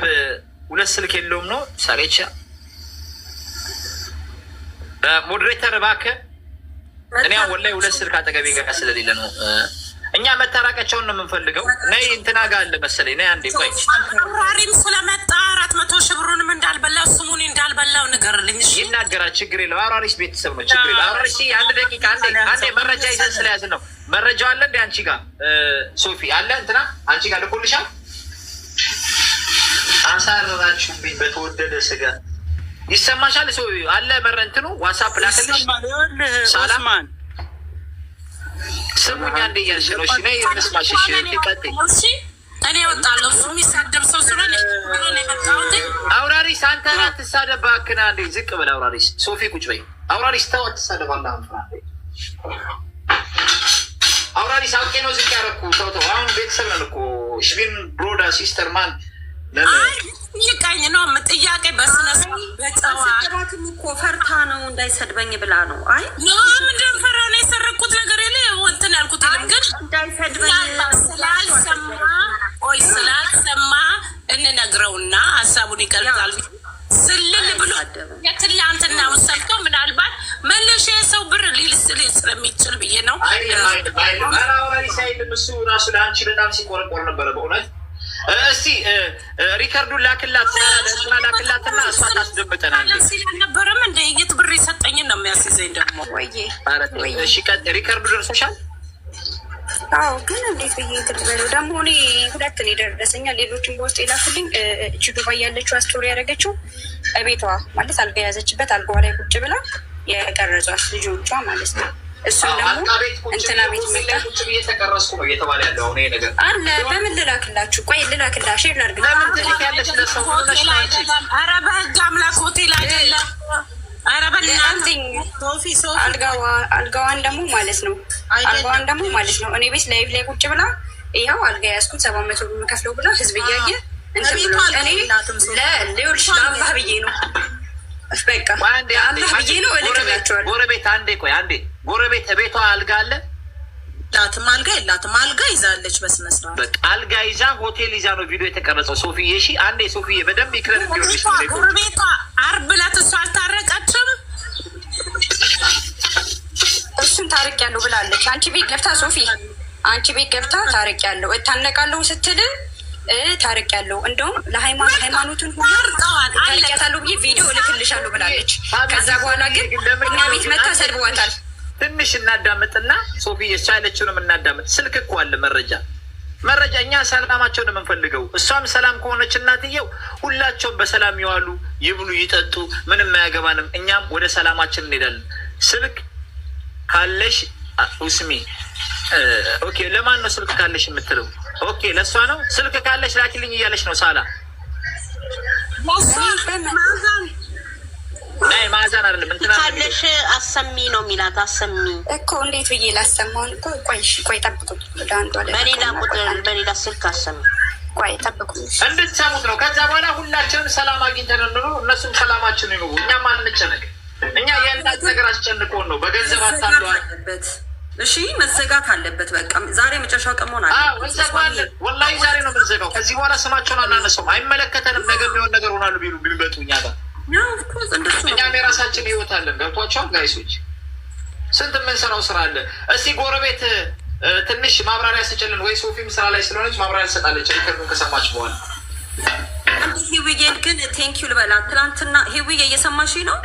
ሁለት ስልክ የለውም ነው ሳሌቻ። ሞዴሬተር እባክህ እኔ ወላሂ ሁለት ስልክ አጠገቤ ጋር ስለሌለ ነው። እኛ መታረቃቸውን ነው የምንፈልገው። ነይ እንትና ጋር አለ መሰለኝ። ነይ አንዴ ቆይ።
አብራሪም ስለመጣ 400 ሺህ ብሩንም እንዳልበላው ስሙን እንዳልበላው ንገርልኝ።
ይናገራል። ችግር የለም። አብራሪስ ቤተሰብ ነው። ችግር የለም። አብራሪስ አንድ ደቂቃ አንዴ መረጃ ይዘን ስለያዝን ነው። መረጃው አለ እንደ አንቺ ጋር ሶፊ አለ እንትና አንቺ ጋር ልኮልሻል። አሳረራችሁብኝ በተወደደ ስጋ ይሰማሻል። ሰው አለ መረንትኑ ዋትሳፕ ላከልሽ። ሰላም ስሙኛ እንደ እያልሽ ነው። እሺ ነይ እንስማሽ። እሺ ቀጥይ።
እኔ እወጣለሁ። እሱ የሚሳደብ ሰው ስለሆነ የመጣሁት
አውራሪስ አንተ አትሳደብ እባክህ። አንዴ ዝቅ በል አውራሪስ። ሶፊ ቁጭ በይ አውራሪስ። ተው አትሳደብ። አውራሪስ አውቄ ነው ዝቅ ያደረኩ። ተው አሁን ቤተሰብ ነን እኮ ሽቢን ብሮዳ ሲስተር ማን
ይቃኝ ነው ጥያቄ በስነስርዓትም
እኮ ፈርታ ነው እንዳይሰድበኝ ብላ ነው። አይ
ምንድን ፈራ ነው የሰረኩት ነገር የለ እንትን ያልኩት የለም። ግን ስላልሰማ እንነግረውና ሀሳቡን ይቀርጻል። ስልል ብሎ የትላንትናውን ሰምቶ ምናልባት መልሼ የሰው ብር ሊልስል ስለሚችል ብዬ ነው።
እሱ ራሱ ለአንቺ በጣም ሲቆረቆር ነበረ በእውነት። እስቲ ሪከርዱን ላክላት ላክላትና እሷ ታስደምጠናለች።
ነበረም እንደ የት ብር የሰጠኝን ነው የሚያስይዘኝ ደግሞ።
እሺ ሪከርዱ ደርሶሻል?
አዎ ግን እንዴት ብዬ ትልበለው ደግሞ እኔ ሁለትን የደረሰኛል። ሌሎችን በውስጥ የላኩልኝ እቺ ዱባይ ያለችው አስቶሪ ያደረገችው ቤቷ ማለት አልጋ የያዘችበት አልጋዋ ላይ ቁጭ ብላ የቀረጿት ልጆቿ ማለት ነው። እሱም ደግሞ እንትና ቤት መጣ
እየተቀረስኩ ነው እየተባለ ያለው አሁን ይሄ ነገር አለ።
በምን ልላክላችሁ? ቆይ ልላክላችሁ። ሼር ላድርግ።
ኧረ በህግ አምላክ ሆቴል አይደለም። ኧረ በእናትህ
አልጋዋን ደግሞ ማለት ነው እኔ ቤት ላይቭ ላይ ቁጭ ብላ ይኸው አልጋ ያዝኩት 700 ብር የምከፍለው ብላ ህዝብ እያየ ሌሎች ለአላህ ብዬ ነው በቃ ለአላህ ብዬ ነው እልክላቸዋለሁ።
ጎረቤት አንዴ ቆይ አንዴ ጎረቤት ቤቷ አልጋ አለ
የላትም አልጋ የላትም። አልጋ ይዛለች በስነ ስርዓት
በቃ አልጋ ይዛ ሆቴል ይዛ ነው ቪዲዮ የተቀረጸው። ሶፊዬ እሺ አንዴ ሶፊዬ በደንብ ይክረን እንዲሆንሽ
ጎረቤቷ ዓርብ ዕለት እሷ አልታረቀችም።
እሱን ታርቂያለሁ ብላለች። አንቺ ቤት ገብታ ሶፊ አንቺ ቤት ገብታ ታርቂያለሁ እታነቃለሁ ስትል ታርቂያለሁ እንደውም ለሃይማኖቱን ሁሉ ታርቂያታለሁ ብዬ ቪዲዮ እልክልሻለሁ ብላለች። ከዛ በኋላ ግን እኛ ቤት መታ ሰድበዋታል።
ትንሽ እናዳምጥና ሶፊ እሷ ያለችውንም እናዳምጥ። ስልክ እኮ አለ መረጃ እኛ ሰላማቸውን የምንፈልገው እሷም ሰላም ከሆነች እናትየው ሁላቸውም በሰላም ይዋሉ ይብሉ ይጠጡ ምንም አያገባንም። እኛም ወደ ሰላማችን እንሄዳለን። ስልክ ካለሽ ውስሚ ኦኬ ለማን ነው ስልክ ካለሽ የምትለው? ኦኬ ለእሷ ነው። ስልክ ካለሽ ላኪልኝ እያለች ነው ሳላ ናይ ማዛን አይደለም እንትና
ካለሽ አሰሚ ነው የሚላት። አሰሚ
እኮ እንዴት ብዬ ላሰማውን እኮ ቆይ ጠብቁት።
በሌላ ቁጥር በሌላ ስልክ አሰሚ
ቆይ ጠብቁት
እንድትሰሙት ነው። ከዛ በኋላ ሁላችንም ሰላም አግኝተን እንኑሩ፣ እነሱም ሰላማችን ይኑሩ። እኛም አንጨነቅ። እኛ የእናት ነገር አስጨንቆን ነው በገንዘብ አታለዋለበት።
እሺ መዘጋት አለበት። በቃ ዛሬ መጨረሻው ቀን መሆን አለበት።
እንዘጋዋለን። ወላሂ ዛሬ ነው የምንዘጋው። ከዚህ በኋላ ስማቸውን አናነሳውም። አይመለከተንም። ነገር ቢሆን ነገር ሆናሉ ቢመጡ እኛ ጋር እኛም የራሳችን ህይወት አለን። ገብቷቸዋል ጋይሶች? ስንት የምንሰራው ስራ አለ። እስቲ ጎረቤት ትንሽ ማብራሪያ ስጭልን ወይ ሶፊም ስራ ላይ ስለሆነች ማብራሪያ ትሰጣለች። ሪከርዱን ከሰማች በኋላ
ሂዊዬን ግን ቴንኪዩ ልበላት። ትናንትና ሂዊዬ እየሰማሽ ነው?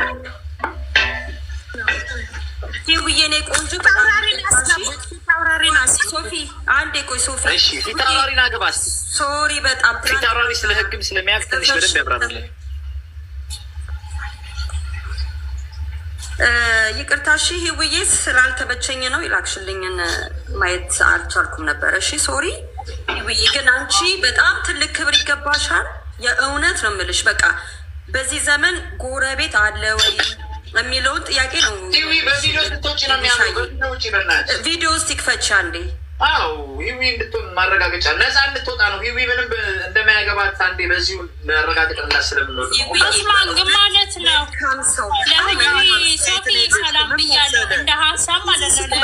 ሂዊዬ ኔ ቆንጆ ሶፊ አንዴ ቆይ ሶፊ
ፊታውራሪን አግባስ
ሶሪ በጣም
ፊታውራሪ ስለ ህግም ስለሚያውቅ ትንሽ በደንብ ያብራራለን።
ይቅርታ እሺ ሂዊዬ ስላልተመቸኝ ነው ይላክሽልኝን ማየት አልቻልኩም ነበር። እሺ ሶሪ ሂዊዬ፣ ግን አንቺ በጣም ትልቅ ክብር ይገባሻል። የእውነት ነው የምልሽ። በቃ በዚህ ዘመን ጎረቤት አለ ወይ የሚለውን ጥያቄ ነው።
በቪዲዮ ስትወጪ ነው የሚያምረው።
ቪዲዮ ውስጥ ይክፈች አንዴ።
አዎ ሂዊ እንድትሆን ማረጋገጫ ነፃ እንድትወጣ ነው። ሂዊ ምንም እንደማያገባት አንዴ በዚሁ ማረጋገጫ ስለምንወድ
ኦስማን ግን ማለት ነው ለሂዊ ሶፊ ሰላም ብያለሁ እንደ ሀሳብ ማለት ነው።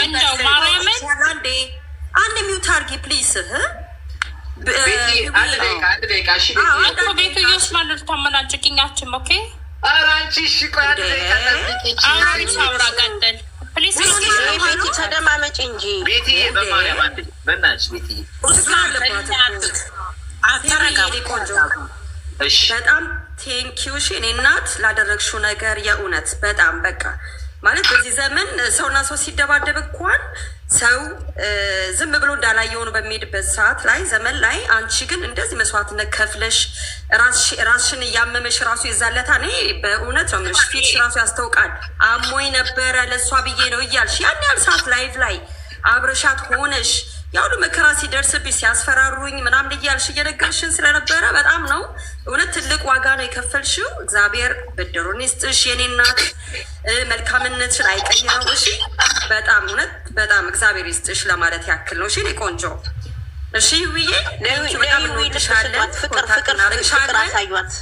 እንደው ማርያምን
አንድ ሚውት አድርጊ ፕሊስ።
አንድ ደቂቃ እሺ።
ቤቱ ኦስማን ልታመናጭቅኛችን ኦኬ።
ኧረ አንቺ እሺ ቆይ አንድ ደቂቃ
አሁን ሳውራ ቀጥል ፕሊስ።
ቤቲ ተደማመጭ እንጂ
ቤቲ በማርያም አንድ በእናትሽ ቤቲ
በጣም ቴንኪው። እሺ እኔ እናት ላደረግሽው ነገር የእውነት በጣም በቃ ማለት በዚህ ዘመን ሰውና ሰው ሲደባደብ እንኳን ሰው ዝም ብሎ እንዳላየሆኑ በሚሄድበት ሰዓት ላይ ዘመን ላይ አንቺ ግን እንደዚህ መስዋዕትነት ከፍለሽ ራስሽን እያመመሽ ራሱ የዛለታ እኔ በእውነት ነው የምልሽ ፊትሽ ራሱ ያስታውቃል። አሞኝ ነበረ ለእሷ ብዬ ነው እያልሽ ያን ያህል ሰዓት ላይቭ ላይ አብረሻት ሆነሽ ያሁሉ መከራ ሲደርስብሽ ሲያስፈራሩኝ ምናምን እያልሽ እየነገርሽን ስለነበረ በጣም ነው እውነት ትልቅ ዋጋ ነው የከፈልሽው። እግዚአብሔር ብድሩን ይስጥሽ የኔ እናት፣ መልካምነትሽን አይቀይረው። እሺ በጣም እውነት በጣም እግዚአብሔር ይስጥሽ ለማለት ያክል ነው። እሺ እኔ ቆንጆ እሺ ውዬ በጣም እንወድሻለን።
ፍቅር አሳዩት።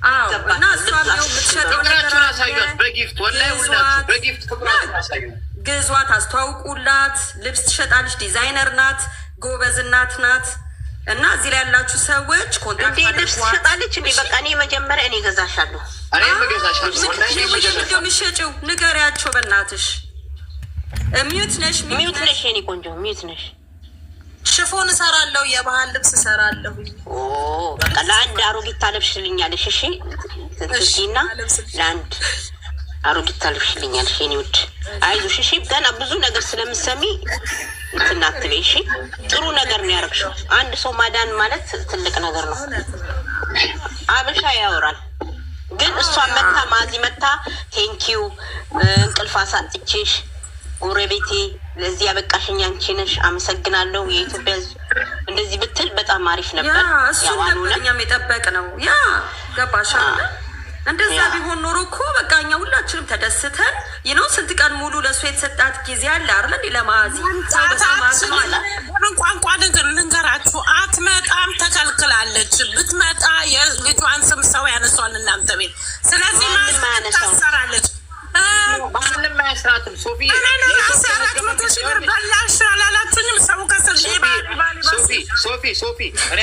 አዎ እና እሷም ይኸው የምትሸጠው ነገር
አሳዩት በጊፍት ወላሂ ሁላችሁ በጊፍት ፍቅራችሁን አሳዩት።
ግዟት፣ አስተዋውቁላት። ልብስ ትሸጣለች፣ ዲዛይነር ናት፣ ጎበዝ እናት ናት። እና እዚህ ላይ ያላችሁ ሰዎች ኮንታክት
ልብስ ትሸጣለች እንዴ? በቃ እኔ መጀመሪያ እኔ ገዛሻለሁ።
የሚሸጪው ንገሪያቸው በእናትሽ። ሚዩት ነሽ
የኔ ቆንጆ ሚዩት ነሽ።
ሽፎን እሰራለሁ፣ የባህል ልብስ እሰራለሁ።
በቃ ለአንድ አሮጊታ ለብሽልኛለሽ። እሺ ትንሽና ለአንድ አሮጊታ ለብሽልኛለሽ የኔ ውድ። አይዞሽ እሺ። ገና ብዙ ነገር ስለምሰሚ እንትን አትበይ እሺ። ጥሩ ነገር ነው ያደረግሽው። አንድ ሰው ማዳን ማለት ትልቅ ነገር ነው። አበሻ ያወራል ግን እሷ መታ ማዚ መታ ቴንኪው እንቅልፍ አሳጥቼሽ ጎረቤቴ ለዚህ ያበቃሽኝ አንቺ ነሽ አመሰግናለሁ የኢትዮጵያ እንደዚህ ብትል በጣም አሪፍ ነበር።
እሱን ነበር እኛም የጠበቅ ነው። ያ ገባሽ እንደዛ ቢሆን ኖሮ እኮ በቃ እኛ ሁላችንም ተደስተን ስንት ቀን ሙሉ ለእሱ የተሰጣት ጊዜ አለ አይደል? እንዲ ለማዚ
ቋንቋ ልንገራችሁ፣ አትመጣም፣ ተከልክላለች። ብትመጣ የልጇን ስም ሰው ያነሷል እናንተ ቤት። ስለዚህ ታሰራለች።
ማንም አያስራትም። ሶፊ
በላሽ አላላችሁኝም? ሰው ከስር
ሶፊ እኔ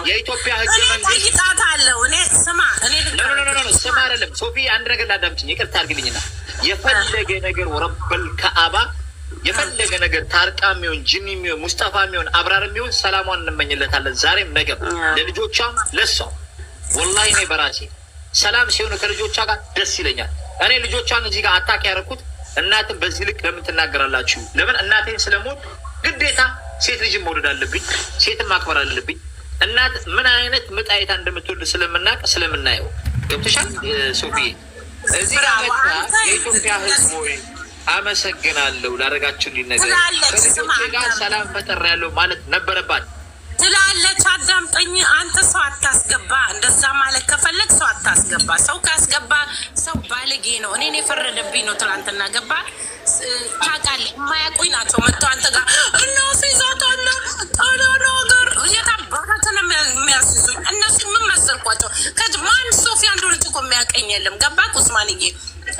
የኢትዮጵያ ህገ መንግስት
ይጣታለሁ። እኔ ስማ
አይደለም ሶፊ፣ አንድ ነገር ላዳምጪኝ፣ ይቅርታ አድርግልኝና የፈለገ ነገር ወረበል ከአባ የፈለገ ነገር ታርቃ የሚሆን ጅኒ የሚሆን ሙስጠፋ የሚሆን አብራር የሚሆን ሰላሟን እንመኝለታለን። ዛሬም ነገም ለልጆቿም ለሷ ወላሂ እኔ በራሴ ሰላም ሲሆኑ ከልጆቿ ጋር ደስ ይለኛል። እኔ ልጆቿን እዚህ ጋር አታክ ያደረኩት እናትን በዚህ ልክ ለምን ትናገራላችሁ? ለምን እናቴን ስለምወድ ግዴታ ሴት ልጅ መውደድ አለብኝ፣ ሴትን ማክበር አለብኝ። እናት ምን አይነት ምጥ አይታ እንደምትወልድ ስለምናየው ገብተሻል ሶፊ። እዚህ ጋር መጣ የኢትዮጵያ ህዝብ ወይ አመሰግናለሁ ላደረጋችሁልኝ ነገር ከልጆቼ ጋር ሰላም ፈጠር ያለው ማለት ነበረባት
ትላለች። አዳምጠኝ አንተ። ሰው አታስገባ፣ እንደዛ ማለት ከፈለግ ሰው አታስገባ። ሰው ካስገባ ሰው ባለጌ ነው። እኔን የፈረደብኝ ነው። ትናንትና ገባ ታውቃለህ፣ የማያውቁኝ ናቸው መጥተው አንተ ጋር እናስይዛታለ ነገር የታባታትን የሚያስይዙኝ እነሱ ምን መሰልኳቸው? ማን ሶፊ አንዶነች እኮ የሚያውቀኝ የለም። ገባ ቁስማንዬ፣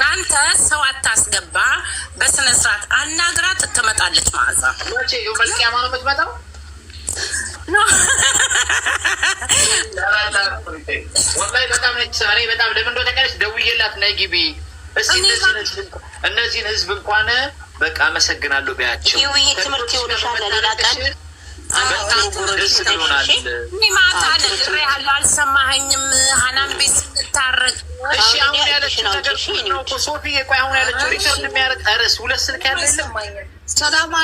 አንተ ሰው አታስገባ፣ በስነ ስርዓት አናግራት፣ ትመጣለች። ማዕዛ
መልቅያማ ነው የምትመጣው። ወላሂ በጣም ለምን እንደው ተቀረች ደውዬላት ነይ ግቢ እስኪ እነዚህን ህዝብ እንኳን በቃ አመሰግናለሁ በያቸው።
ይሄ ትምህርት ይሆንሻል ለሌላ ቀን።
ደስ ብሎናል።
ማታ ነግሬ ያለው አልሰማኸኝም? ሀናን ቤት ስንታረቅ
እሺ አሁን ያለችው ነገር ነው እኮ ሶፊዬ። ቆይ አሁን ያለችው ሪከርድ የሚያደርግ ርዕስ ሁለት ስልክ ያለ የለም።
ሰላም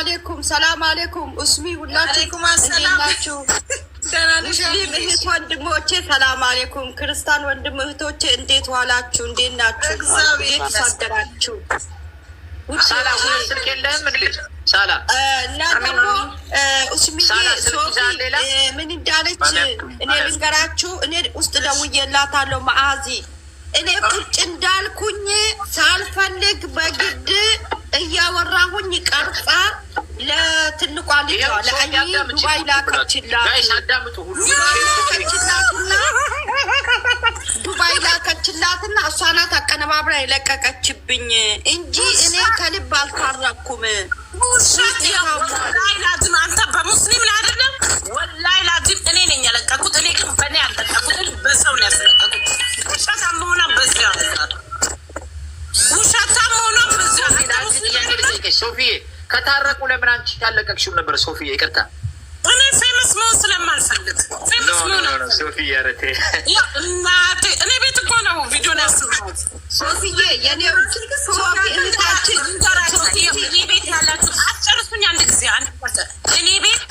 አሌይኩም እስሚ ሁላችሁም እንዴት ናችሁ? ሙስሊም እህት ወንድሞቼ ሰላም አሌይኩም። ክርስቲያን ወንድም እህቶቼ እንዴት ዋላችሁ? እንዴት ናችሁ? እንዴት ተሳደራችሁ?
ሳላ ሁለት ስልክ የለህም እንዴ? ሳላ
እና ደግሞ እስሚ ሶፊ ምን እንዳለች እኔ ልንገራችሁ። እኔ ውስጥ ደውዬላታለሁ መዓዚ። እኔ ቁጭ እንዳልኩኝ ሳልፈልግ በግድ እያወራሁኝ ቀርጻ ለትልቋ ልጇ ለአይ ዱባይ ላከችላትና ዱባይ ላከችላትና እሷ ናት አቀነባብራ የለቀቀችብኝ እንጂ እኔ ከልብ አልታረኩም።
ላዚም አንተ በሙስሊም ላይ አይደለም ወላሂ ላዚም እኔ ነኝ የለቀኩት። እኔ ግን በእኔ አልለቀኩት፣ በሰው ነው ያስለቀኩት። ውሸታም መሆኗ በዚህ ያመጣል። ውሸታም መሆኗ በዚህ ያመጣል።
ሶፊዬ ከታረቁ ለምን አንቺ ያለቀቅሽው ነበር? ሶፊዬ ይቅርታ፣
እኔ ፌመስ መሆን ስለማልፈልግ ፌመስ መሆን
ሶፊዬ ያረቴ
እናቴ እኔ ቤት እኮ ነው ቪዲዮ ነው ያስሩት።
ሶፊዬ የኔ ሶፊ እህታችን
እኔ ቤት ያላችሁ አጨርሱኝ አንድ ጊዜ እኔ ቤት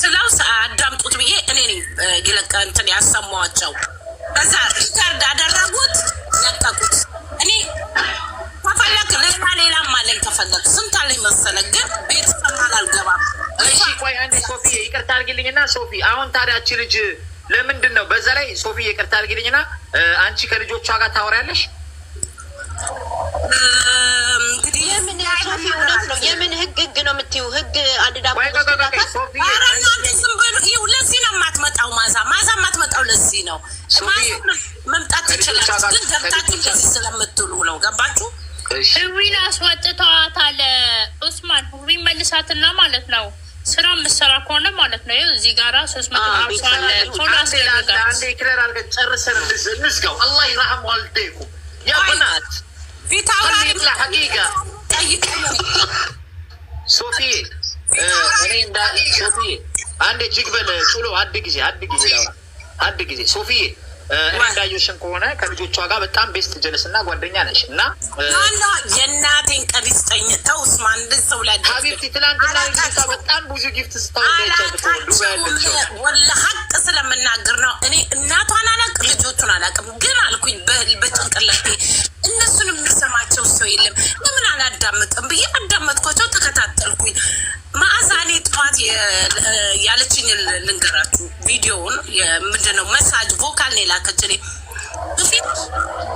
ስለው አዳምጡት ብዬ እኔ ይለቀ እንትን ያሰማዋቸው በዛ ሪካርድ አደረጉት፣ ለቀቁት። እኔ ከፈለግ ሌላም አለኝ ከፈለግ ስንት አለኝ መሰለ፣ ግን ቤት ሰማል አልገባም።
እሺ ቆይ አንዴ ሶፊ ይቅርታ አድርጊልኝና ሶፊ አሁን ታዲያች ልጅ ለምንድን ነው በዛ ላይ ሶፊ ይቅርታ አድርጊልኝና አንቺ ከልጆቿ ጋር ታወሪያለሽ?
እንግዲህ የምን ሶፊ እውነት ነው። የምን ህግ ነው የምትይው? ህግ አንድዳ
ለዚህ ነው የማትመጣው። ማዛ የማትመጣው ለዚህ ነው። መምጣት ትችላለች፣ ግን ገብታችሁ ለዚህ ስለምትሉ ነው። ገባችሁ?
ህዊን አስወጥተዋታል። ኡስማን ህዊ መልሳትና ማለት ነው ስራ የምትሰራ ከሆነ ማለት ነው። እዚህ ጋራ 300 ቶሎ አስደርጋል።
አንዴ ክለር አድርገን ጨርሰን እንዝጋው። አላህ ይርሐም ዋልዴኩም ያ በናት
ፊታውራሪ
ሐቂቃ ሶፊ እኔ እንዳ ሶፊ አንዴ ጅግበል ጩሎ አድ ጊዜ ሶፊ እንዳየሽን ከሆነ ከልጆቿ ጋር በጣም ቤስት ጀለስ እና ጓደኛ ነሽ እና
የእናቴን ቀን ይስጠኝ። ተው ኡስማን እንደሰው ላይ
ሀቢብቲ ትላንትና ልጅቷ በጣም ብዙ ጊፍት ስታወዳቸው
ወላ ሀቅ ስለምናገር ነው። እኔ እናቷን አላቅ ልጆቹን አላቅም፣ ግን አልኩኝ በጭንቅላቴ እነሱን የሚሰማቸው ሰው የለም። ለምን አላዳምጥም ብዬ አዳመጥኳቸው፣ ተከታተልኩኝ። ማዕዛኔ ጠዋት ያለችኝ ልንገራችሁ። ቪዲዮውን ምንድነው መሳጅ ቮካል ነው የላከችልኝ። በፊት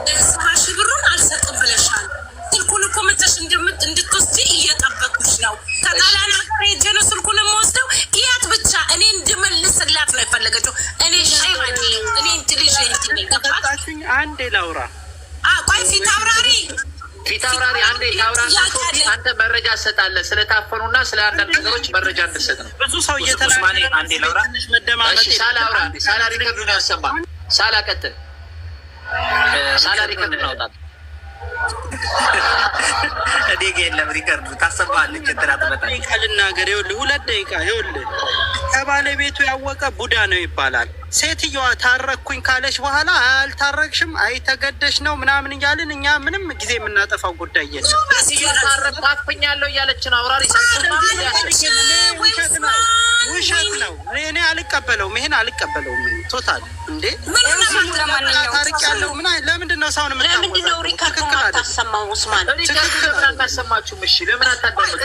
70,000 ብሩን አልሰጥም ብለሻል። ስልኩን እኮ መተሽ እንድትወስጂ እየጠበቁሽ ነው። ከጣሊያን ሀገር ሄጄ ነው ስልኩን የምወስደው። እያት ብቻ እኔ እንድመልስላት ነው የፈለገችው። እኔ ሻይ ማለት እኔ ኢንቴሊጀንት ነኝ። ገባችኝ?
አንዴ ላውራ።
ቆይ ፊት አውራሪ
አንዴ ታውራሪ። አንተ መረጃ ትሰጣለህ ስለታፈኑና ስለ አንዳንድ ነገሮች መረጃ እንድትሰጥ ነው።
ብዙ ሰው እየተናገረ
አንዴ ላውራ። ሳላ አውራ። ሳላ ሪከርዱን ያሰማ። ሳላ ቀጥል። ሳላ ሪከርዱን አውጣት።
እኔ ጋር የለም ሪከርዱ። ታሰማለች እንትናት በጣም ልናገር። ይኸውልህ 2 ደቂቃ። ይኸውልህ ከባለቤቱ ያወቀ ቡዳ ነው ይባላል። ሴትዮዋ ታረኩኝ ካለች በኋላ አልታረቅሽም አይተገደሽ ነው ምናምን እያልን እኛ ምንም ጊዜ የምናጠፋው ጉዳይ የለም።
ታረኩኛለሁ እያለች ነው አውራሪ።
ውሸት ነው። እኔ አልቀበለውም፣ ይሄን አልቀበለውም። ቶታል እንዴ ታሪቅ ያለው ምን? ለምንድን ነው ሰውን
ለምንድን ነው ሪካርዶ ማታሰማው? ኡስማን
ለምን አታሰማችሁም? እሺ ለምን አታዳምጡ?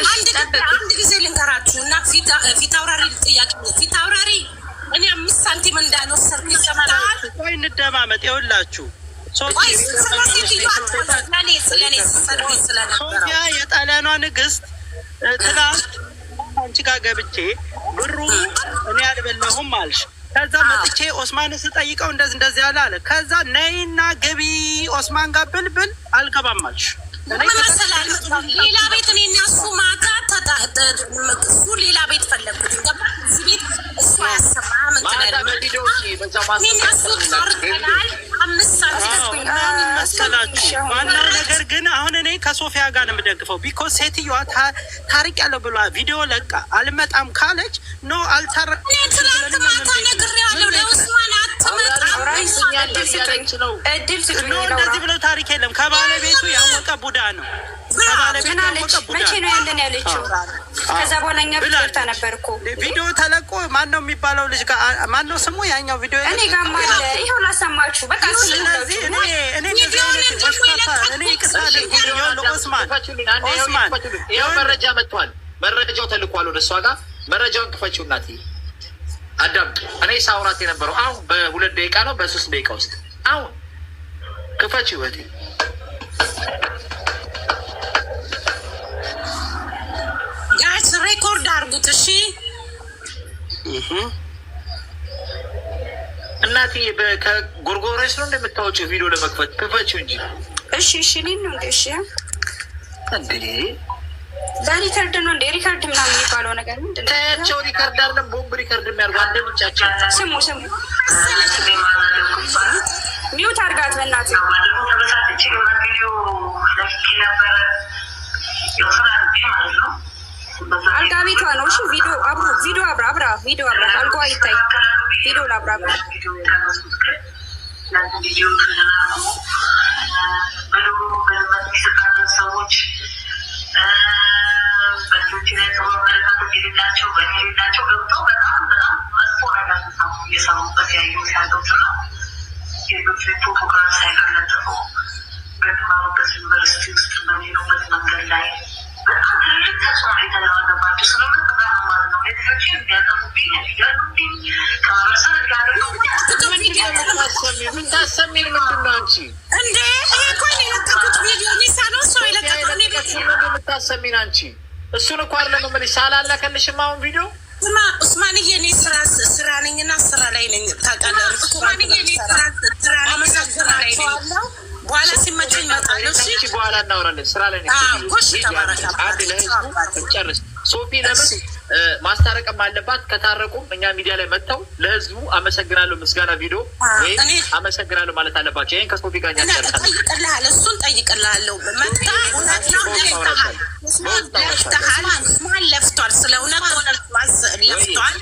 አንድ ጊዜ ልንገራችሁ እና ፊት አውራሪ ጥያቄ ፊት አውራሪ እኔ 5 ሳንቲም እንዳልወሰድኩ ይሰማል።
ቆይ እንደማመጥ ይኸውላችሁ ሶፊያ የጣሊያኗ ንግስት ትናንት አንቺ ጋር ገብቼ ብሩ እኔ አልበላሁም አልሽ። ከዛ መጥቼ ኦስማን ስጠይቀው እንደዚህ ያለ አለ። ከዛ ነይና ግቢ ኦስማን ጋር ብልብል አልገባም አልሽ።
ሌላ ቤት እኔ እና እሱ ማታ እሱ ሌላ ቤት ፈለግኩት። ገባ እዚህ ቤት እሱ ያሰማ
መሰላችሁ። ዋናው ነገር ግን አሁን እኔ ከሶፊያ ጋር ነው የምደግፈው። ቢኮዝ ሴትዮዋ ታሪቅ ያለው ብሏ ቪዲዮ ለቃ አልመጣም ካለች ኖ አልታረቅም። እንደዚህ ብለው ታሪክ የለም። ከባለቤቱ ያወቀ ቡዳ ነው።
መቼ ነው ያለን ያለችው? ከዛ በኋላ እኛ ብቻ ነበር እኮ
ቪዲዮ ተለቆ ማነው የሚባለው ልጅ ጋር ማነው ስሙ? ያኛው ቪዲዮ
እኔ ጋር አለ። ይኸው ላሰማችሁ። በቃ
ስለዚህ እኔ
ይኸው መረጃ መጥቷል። መረጃው ተልኳል ወደ እሷ ጋር። መረጃውን ክፈችው እናት አዳምጡ። እኔ ሳውራት የነበረው አሁን በ2 ደቂቃ ነው በ3 ደቂቃ ውስጥ አሁን ክፈችው ወዲ
ጋይስ ሬኮርድ አድርጉት። እሺ
እናትዬ ከጎርጎሬስ ነው እንደምታወጪው ቪዲዮ ለመክፈት ክፈችው እንጂ።
እሺ እኔን ነው እንደ እሺ
እንዴ
በሪከርድ ነው እንደ ሪከርድ ምናምን የሚባለው ነገር ምንድን ነው?
ታያቸው ሪከርድ አይደለም ቦምብ ሪከርድ የሚያርጉ አንደኞቻቸው።
ስሙ ሚውት አድርጋት በእናትህ። አልጋ ቤቷ ነው። እሺ ቪዲዮ አብራ አልጋ ይታይ ቪዲዮ ላብራ ሰዎች በልጆች ላይ ጥሩ አመለካከት የሌላቸው በሌላቸው ገብተው በጣም መጥፎ ነገር እየሰሩበት ያየሁት ያለው ስራ ሌሎች ፎቶግራፍ ሳይቀለጥፉ በተማሩበት ዩኒቨርሲቲ ውስጥ በሚሄዱበት መንገድ ላይ በጣም ትልቅ ተጽዕኖ የተደረገባቸው ስለሆነ በጣም ማለት ነው ሌሎች እንዲያጠፉብኝ እንዲያሉብኝ ከማህበረሰብ
ምታሰሚን ምንድን ነው አንቺ
እንዴ? ይኮን የለቀቁት ቪዲዮ ኒሳ ነው ሰው
የምታሰሚን አንቺ። እሱን እኮ አይደለም የምልሽ። ሳላላከልሽም አሁን ቪዲዮ
ኡስማንዬ እኔ ስራ ነኝና ስራ ላይ ነኝ ታውቃለህ። ኡስማንዬ እኔ ስራ ላይ ነኝ። በኋላ ሲመቸኝ እመጣለሁ። እሺ
በኋላ እናወራለን። ስራ ላይ ነኝ።
ኮሽ ተባረካ
አንድ ለህዝቡ እንጨርስ። ሶፊ ለምን ማስታረቅም አለባት። ከታረቁም እኛ ሚዲያ ላይ መጥተው ለህዝቡ አመሰግናለሁ ምስጋና ቪዲዮ ወይ አመሰግናለሁ ማለት አለባቸው። ይሄን ከሶፊ ጋር
ጠይቅልሃለሁ። እሱን ጠይቅልሃለሁ። መጣ እውነት ነው ለፍቷል። ስለ እውነት ለፍቷል።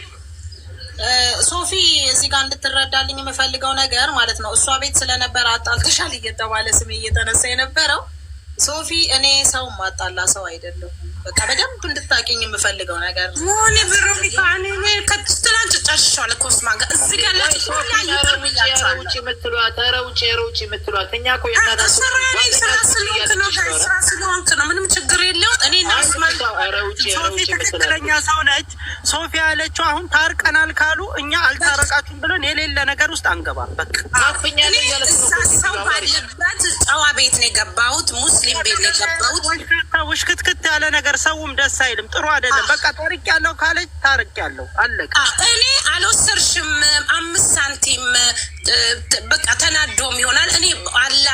ሶፊ እዚህ ጋር እንድትረዳልኝ የምፈልገው ነገር ማለት ነው እሷ ቤት ስለነበረ አጣልተሻል እየተባለ ስሜ እየተነሳ የነበረው ሶፊ እኔ ሰው ማጣላ ሰው አይደለሁም። በቃ በደንብ እንድታውቂኝ የምፈልገው ነገር ሆኔ ብሩፊታኔ ከትላንት ጨርሻል እኮ ኡስማን ጋር እዚህ ጋር
ለውጭ የምትሏት እኛ እኮ
ስራ ስለሆንክ ነው። ምንም ችግር የለውም። እኔ
ሶፊ ትክክለኛ ሰው ነች። ሶፊ ያለችው አሁን ታርቀናል ካሉ እኛ አልታረቃችሁ አላውቃትም ብለን የሌለ ነገር ውስጥ አንገባም። በቃ
ሰው ባለበት ጨዋ ቤት ነው የገባሁት፣ ሙስሊም ቤት ነው የገባሁት።
ውሽክትክት ያለ ነገር ሰውም ደስ አይልም፣ ጥሩ አይደለም። በቃ ታርቅ ያለው ካለች ታርቅ ያለው አለቀ።
እኔ አልወሰርሽም 5 ሳንቲም በቃ ተናዶም ይሆናል። እኔ አላ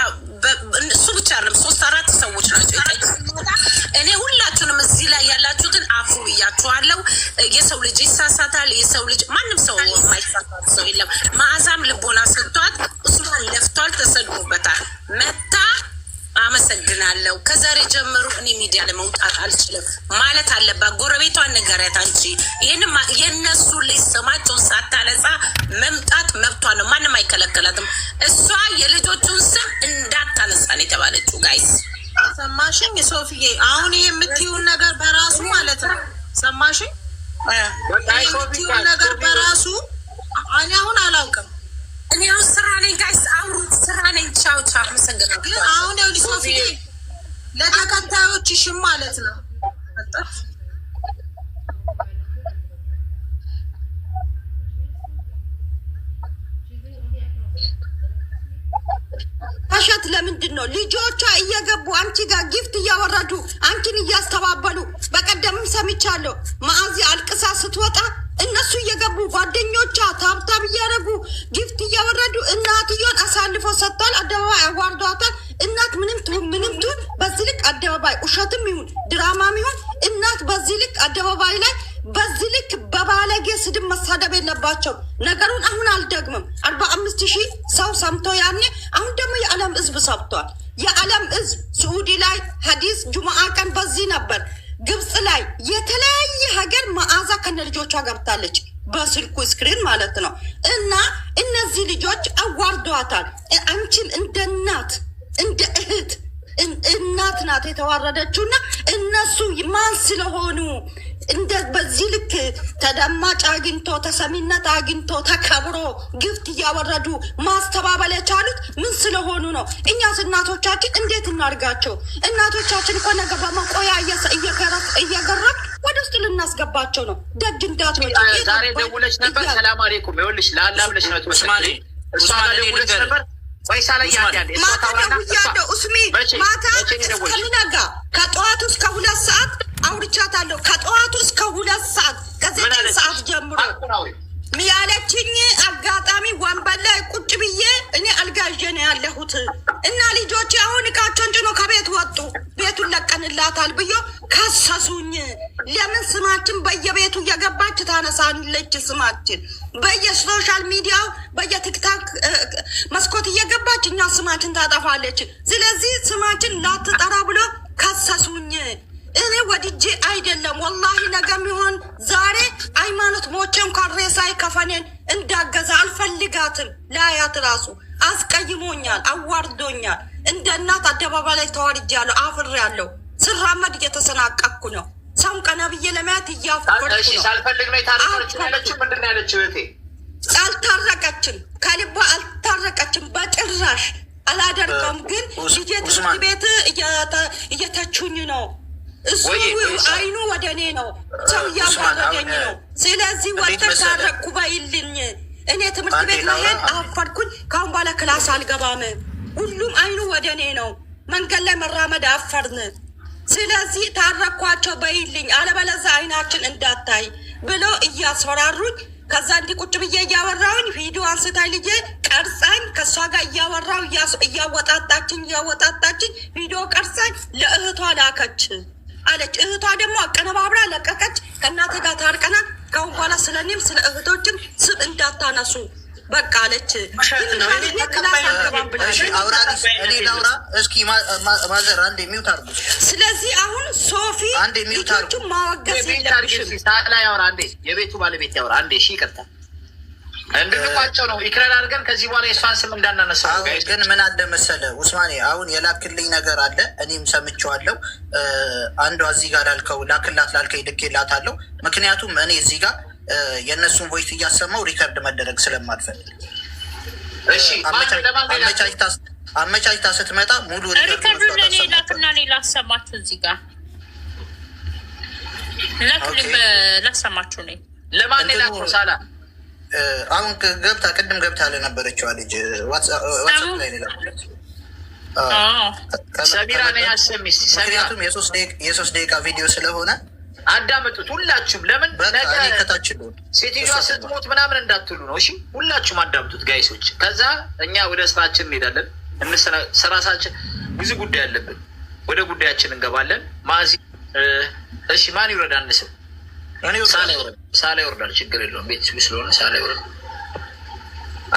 እሱ ብቻ አይደለም 3-4 ሰዎች ናቸው የጠየቁት። እኔ ሁላችሁንም እዚህ ላይ ያላችሁትን አፉ ብያችኋለሁ። የሰው ልጅ ይሳሳታል። የሰው ልጅ ማንም ሰው የማይሳሳት ሰው የለም። መዓዛም ልቦና ሰጥቷት እሱን ለፍቷል፣ ተሰድቦበታል። መታ አመሰግናለሁ። ከዛሬ ጀምሮ እኔ ሚዲያ ለመውጣት አልችልም ማለት አለባት። ጎረቤቷን ንገሪያት አንቺ። ይህንም የእነሱ ልጅ ስማቸውን ሳታነጻ መምጣት መብቷ ነው። ማንም አይከለከላትም። እሷ የልጆቹን ስም እንዳታነሳ ነው የተባለችው። ጋይስ
ሰማሽኝ? ሶፊዬ አሁን የምትይውን ነገር በራሱ ማለት ነው። ሰማሽኝ? የምትይውን ነገር በራሱ እኔ አሁን አላውቅም።
እኔ አሁን ስራ ነኝ ጋይስ፣ አውሩት። ስራ ነኝ። ቻው ቻው። አመሰግናለሁ።
ግን አሁን ሶፊዬ ለተከታዮችሽም ማለት ነው እሸት ለምንድን ነው ልጆቿ እየገቡ አንቺ ጋር ጊፍት እያወረዱ አንቺን እያስተባበሉ? በቀደምም ሰምቻለሁ መዓዚ አልቅሳ ስትወጣ እነሱ እየገቡ ጓደኞቿ ታብታብ እያደረጉ ጊፍት እያወረዱ እናትየውን አሳልፎ ሰጥቷል። አደባባይ አዋርዷታል። እናት ምንም ትሁን ምንም ትሁን በዚህ ልክ አደባባይ ውሸትም ይሁን ድራማም ይሁን እናት በዚህ ልክ አደባባይ ላይ በዚህ ልክ በባለጌ ስድብ መሳደብ የለባቸው። ነገሩን አሁን አልደግምም። 45,000 ሰው ሰምቶ ያኔ አሁን ደግሞ የዓለም ሕዝብ ሰብቷል። የዓለም ሕዝብ ስዑዲ ላይ ሀዲስ ጁምዓ ቀን በዚህ ነበር። ግብፅ ላይ የተለያየ ሀገር መዓዛ ከነ ልጆቿ ገብታለች በስልኩ ስክሪን ማለት ነው። እና እነዚህ ልጆች አዋርዷታል። አንቺን እንደ እናት እንደ እህት እናት ናት የተዋረደችው። እና እነሱ ማን ስለሆኑ እንደ በዚህ ልክ ተደማጭ አግኝቶ ተሰሚነት አግኝቶ ተከብሮ ግፍት እያወረዱ ማስተባበል የቻሉት ምን ስለሆኑ ነው? እኛስ እናቶቻችን እንዴት እናድርጋቸው? እናቶቻችን እኮ ነገር በመቆያ እየገረብ ወደ ውስጥ ልናስገባቸው ነው። ደጅ እንዳትወጪ።
ዛሬ ደውለሽ ነበር። ሰላም አለይኩም ይኸውልሽ ለአላ ብለሽ ነው ትመስማሌ እሷ ደውለሽ ነበር። ወይሳ ላይ ያንዳንድ
ማታ ደውያለሁ። እስሚ ማታ እስከሚነጋ ከጠዋቱ እስከ 2 ሰዓት አውርቻታለሁ። ከጠዋቱ እስከ 2 ሰዓት ከ9 ሰዓት ጀምሮ ያለችኝ አጋጣሚ ወንበር ላይ ቁጭ ብዬ እኔ አልጋ ይዤ ነው ያለሁት እና ልጆች አሁን እቃቸውን ጭኖ ከቤት ወጡ። ቤቱን ለቀንላታል ብዮ ከሰሱኝ። ለምን ስማችን በየቤቱ እየገባች ታነሳለች? ስማችን በየሶሻል ሚዲያው በየቲክታክ መስኮት እየገባች እኛ ስማችን ታጠፋለች። ስለዚህ ስማችን ላትጠራ ብሎ ከሰሱኝ። እኔ ወድጄ አይደለም ወላሂ። ነገ ሚሆን ዛሬ ሃይማኖት ሞቼን ካሬሳይ ከፈኔን እንዳገዛ አልፈልጋትም። ላያት ራሱ አስቀይሞኛል፣ አዋርዶኛል። እንደ እናት አደባባይ ላይ ተዋርጃለሁ፣ አፍሬያለሁ። ስራመድ እየተሰናቀቅኩ ነው። ሰውን ቀና ብዬ ለማየት እያፈርኩ ነው።
ሳልፈልግ ነው የታረቀችው ያለችው። ምንድን ነው ያለችው? እህቴ
አልታረቀችም፣ ከልቧ አልታረቀችም በጭራሽ። አላደርገውም ግን ልጄ ትምህርት ቤት እየተቹኝ ነው። እሱ አይኑ ወደ እኔ ነው፣ ሰው እያዋረደኝ ነው። ስለዚህ ወጥተህ ታረቅኩ በይልኝ። እኔ ትምህርት ቤት መሄድ አፈርኩኝ። ካሁን በኋላ ክላስ አልገባም። ሁሉም አይኑ ወደ እኔ ነው። መንገድ ላይ መራመድ አፈርን። ስለዚህ ታረኳቸው በይልኝ፣ አለበለዚያ አይናችን እንዳታይ ብሎ እያስፈራሩኝ። ከዛ እንዲህ ቁጭ ብዬ እያወራሁኝ ቪዲዮ አንስታኝ ልጄ ቀርጻኝ ከእሷ ጋር እያወራሁ እያወጣጣችኝ ቪዲዮ ቀርጻኝ ለእህቷ ላከች አለች። እህቷ ደግሞ አቀነባብራ ለቀቀች። ከእናቴ ጋር ታርቀናል። ከአሁን በኋላ ስለ እኔም ስለ እህቶችም ስም እንዳታነሱ በቃ አለች። ስለዚህ አሁን ሶፊ ልጆቹን ማወገዝ የለብሽም።
ላይ ያወራ አንዴ፣ የቤቱ ባለቤት ያወራ አንዴ። እሺ ይቅርታ እንድንቋጨው ነው ይክረን አድርገን ከዚህ በኋላ የእሷን ስም እንዳናነሳው።
ግን ምን አለ መሰለህ ኡስማኔ፣ አሁን የላክልኝ ነገር አለ፣ እኔም ሰምቼዋለሁ። አንዷ እዚህ ጋር ላክላት ላልከኝ ልኬላታለሁ። ምክንያቱም እኔ እዚህ ጋር የእነሱን ቮይስ እያሰማው ሪከርድ መደረግ ስለማልፈልግ አመቻችታ ስትመጣ ሙሉ
ሪከርዱ ለእኔ ላክና እኔ ላሰማችሁ። እዚህ ጋር ላክልኝ ላሰማችሁ ነኝ።
ለማን ላኩ? ሳላ
አሁን ቅድም ገብታ ለነበረችዋ ልጅ ዋትሳፕ ላይ
ሰሚራ ነው ያሰሚስ።
ምክንያቱም የ3 ደቂቃ ቪዲዮ ስለሆነ
አዳምጡት ሁላችሁም። ለምን ሴትዮዋ ስትሞት ምናምን እንዳትሉ ነው። እሺ ሁላችሁም አዳምጡት ጋይሶች። ከዛ እኛ ወደ ስራችን እንሄዳለን። ስራሳችን ብዙ ጉዳይ አለብን። ወደ ጉዳያችን እንገባለን። ማዚ እሺ፣ ማን ይወረዳ? አንስም ሳላ ይወርዳል። ችግር የለውም። ቤት ስለሆነ ሳላ ይወርዳል።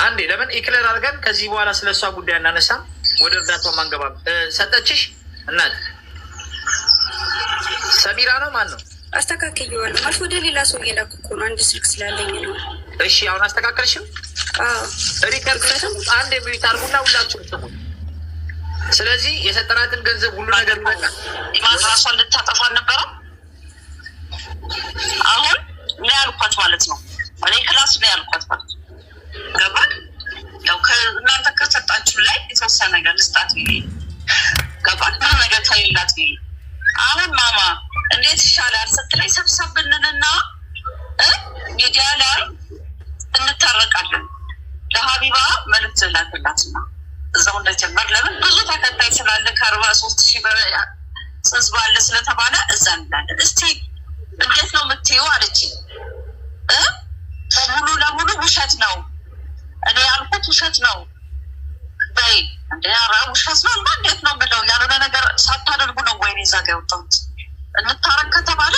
አንዴ ለምን ኢክለር አድርገን ከዚህ በኋላ ስለሷ ጉዳይ እናነሳም። ወደ እርዳታው ማንገባም። ሰጠችሽ እናት ሰሚራ ነው ማን ነው?
አስተካክየዋለሁ ማለት ወደ ሌላ ሰው እየላኩ እኮ ነው። አንድ ስልክ ስላለኝ ነው።
እሺ አሁን አስተካከልሽም? ሪከርድ አንድ የሚዩት አርጉና ሁላችሁም ስሙ። ስለዚህ የሰጠናትን ገንዘብ ሁሉ ነገር ይበቃል።
ኢማን ራሷን ልታጠፋ አልነበረም። አሁን ነው ያልኳት ማለት ነው። እኔ ክላስ ነው ያልኳት ማለት ነው። ገባል? ያው ከእናንተ ከሰጣችሁ ላይ የተወሰነ ነገር ልስጣት ብዬ ገባል? ምንም ነገር ከሌላት ብዬ አሁን ማማ እንዴት ይሻላል ስትለኝ ሰብሰብ ብንልና ሚዲያ ላይ እንታረቃለን። ለሀቢባ መልዕክት ላክላትና እዛው እንደጀመር ለምን ብዙ ተከታይ ስላለ ከ43,000 በላይ ህዝብ አለ ስለተባለ እዛ እንላለን። እስቲ እንዴት ነው የምትይው አለች። ሙሉ ለሙሉ ውሸት ነው እኔ ያልኩት ውሸት ነው በይ። እንደ ራ ውሸት ነው እና እንዴት ነው የምለው? ያልሆነ ነገር ሳታደርጉ ነው ወይኔ እዛ ጋ የወጣሁት። እንታረቅ ከተባለ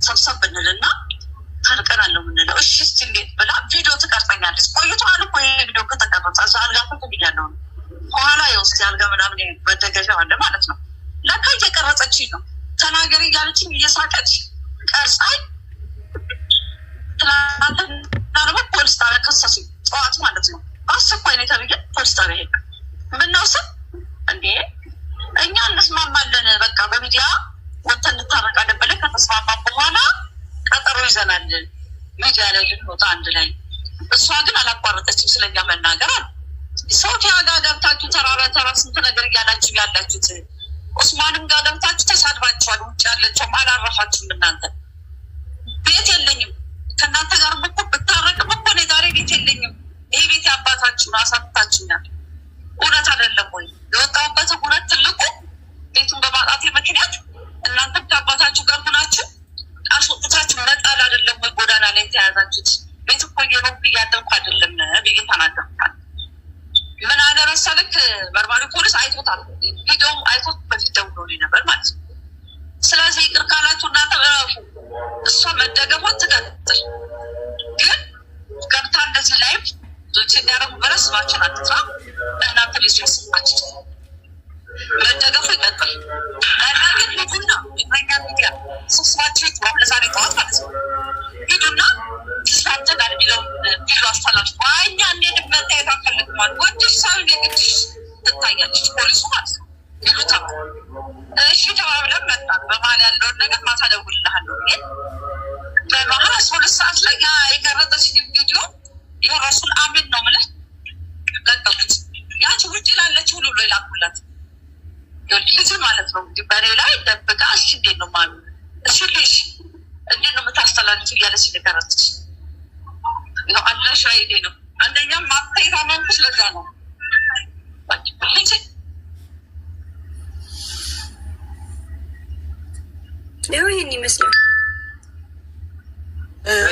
ሰብሰብ ብንልና ታርቀናል ነው የምንለው። እሺ እስቲ እንዴት ብላ ቪዲዮ ትቀርጸኛለች። ቆይቷል እኮ ይሄ ቪዲዮ ከተቀረጸ እዛ አልጋ ፎቶ ብያለሁ በኋላ የውስጥ ያልጋ ምናምን መደገሻ አለ ማለት ነው። ለካ እየቀረጸችኝ ነው። ተናገሪ እያለችኝ እየሳቀች ቀርጻኝ ትናንትና ደግሞ ፖሊስ ጣቢያ ከሰሱኝ። ጠዋት ማለት ነው። አስቸኳይ ነው ተብዬ ፖሊስ ጣቢያ ሄድኩ። ምነው ስም እንዴ እኛ እንስማማለን በቃ በሚዲያ ወጥተን እንታረቃለን ብለን ከተስማማን በኋላ ቀጠሮ ይዘናል ሚዲያ ላይ ልንወጣ አንድ ላይ። እሷ ግን አላቋረጠችም ስለኛ መናገር አሉ። ሰው ቲያጋ ገብታችሁ ተራ ስንት ነገር እያላችሁ ያላችሁት ኦስማንም ጋር ገብታችሁ ተሳድባችኋል። ውጭ ያለችውም አላረፋችሁም። እናንተ ቤት የለኝም ከእናንተ ጋር እኮ ብታረቅም እኮ እኔ ዛሬ ቤት የለኝም። ይሄ ቤት ያባታችሁ አሳብታችሁኛል። እውነት አይደለም ወይ? የወጣሁበት እውነት ትልቁ ቤቱን በማጣቴ ምክንያት እናንተም ከአባታችሁ ጋር ሆናችሁ አስወጥታችሁ መጣል አይደለም ወይ? ጎዳና ላይ ተያዛችሁት። ቤት እኮ እየኖርኩ እያደረኩ አይደለም ብዬ ተናገርኩታል። ምን አለ መሰለክ መርማሪ ፖሊስ አይቶታል። ቪዲዮም አይቶት በፊት ደውሎልኝ ነበር ማለት ነው። ስለዚህ ይቅር ካላችሁ እናንተ እረፉ። እሷ መደገፏን ትቀጥል። ግን ገብታ እንደዚህ ላይፍ ዞች እንዲያረጉ በረስ ስማችን አትጥራ። እናንተ ልጅ ስማችን መደገፉ ይቀጥል። እና ግን ሂዱና የኛ ሚዲያ ስብስባቸው ይጥዋም ለዛሬ ጠዋት ማለት ነው። ሂዱና ይስራተናል የሚለው ቪዲዮ አስተላልፍ። ዋኛ እንዴት መታየት አልፈልግማል። ወንድሽ ሳይሆን የግድሽ ትታያለች ፖሊሱ ማለት ነው። ሂዱ ተባለ። እሺ ተባብለን መጣን። በመሀል ያለውን ነገር ማታ እደውልልሃለሁ። ግን በመሀል 12 ሰዓት ላይ የቀረጠች ቪዲዮ የራሱን አሜን ነው የምልህ ለቀቁት። ያቺ ውጭ ላለች ሁሉ ብሎ ይላኩላት ልጅ ማለት ነው። እንግዲህ በእኔ ላይ ደብቃ እሺ እንዴት ነው ማሚ እሺ ልጅ እንዴት ነው የምታስተላልፍ እያለች የቀረጠች ነው። አላሽ አይዴ ነው አንደኛም ማታይታ መንኩስ ለዛ ነው ልጅ
ይህን ይመስላል።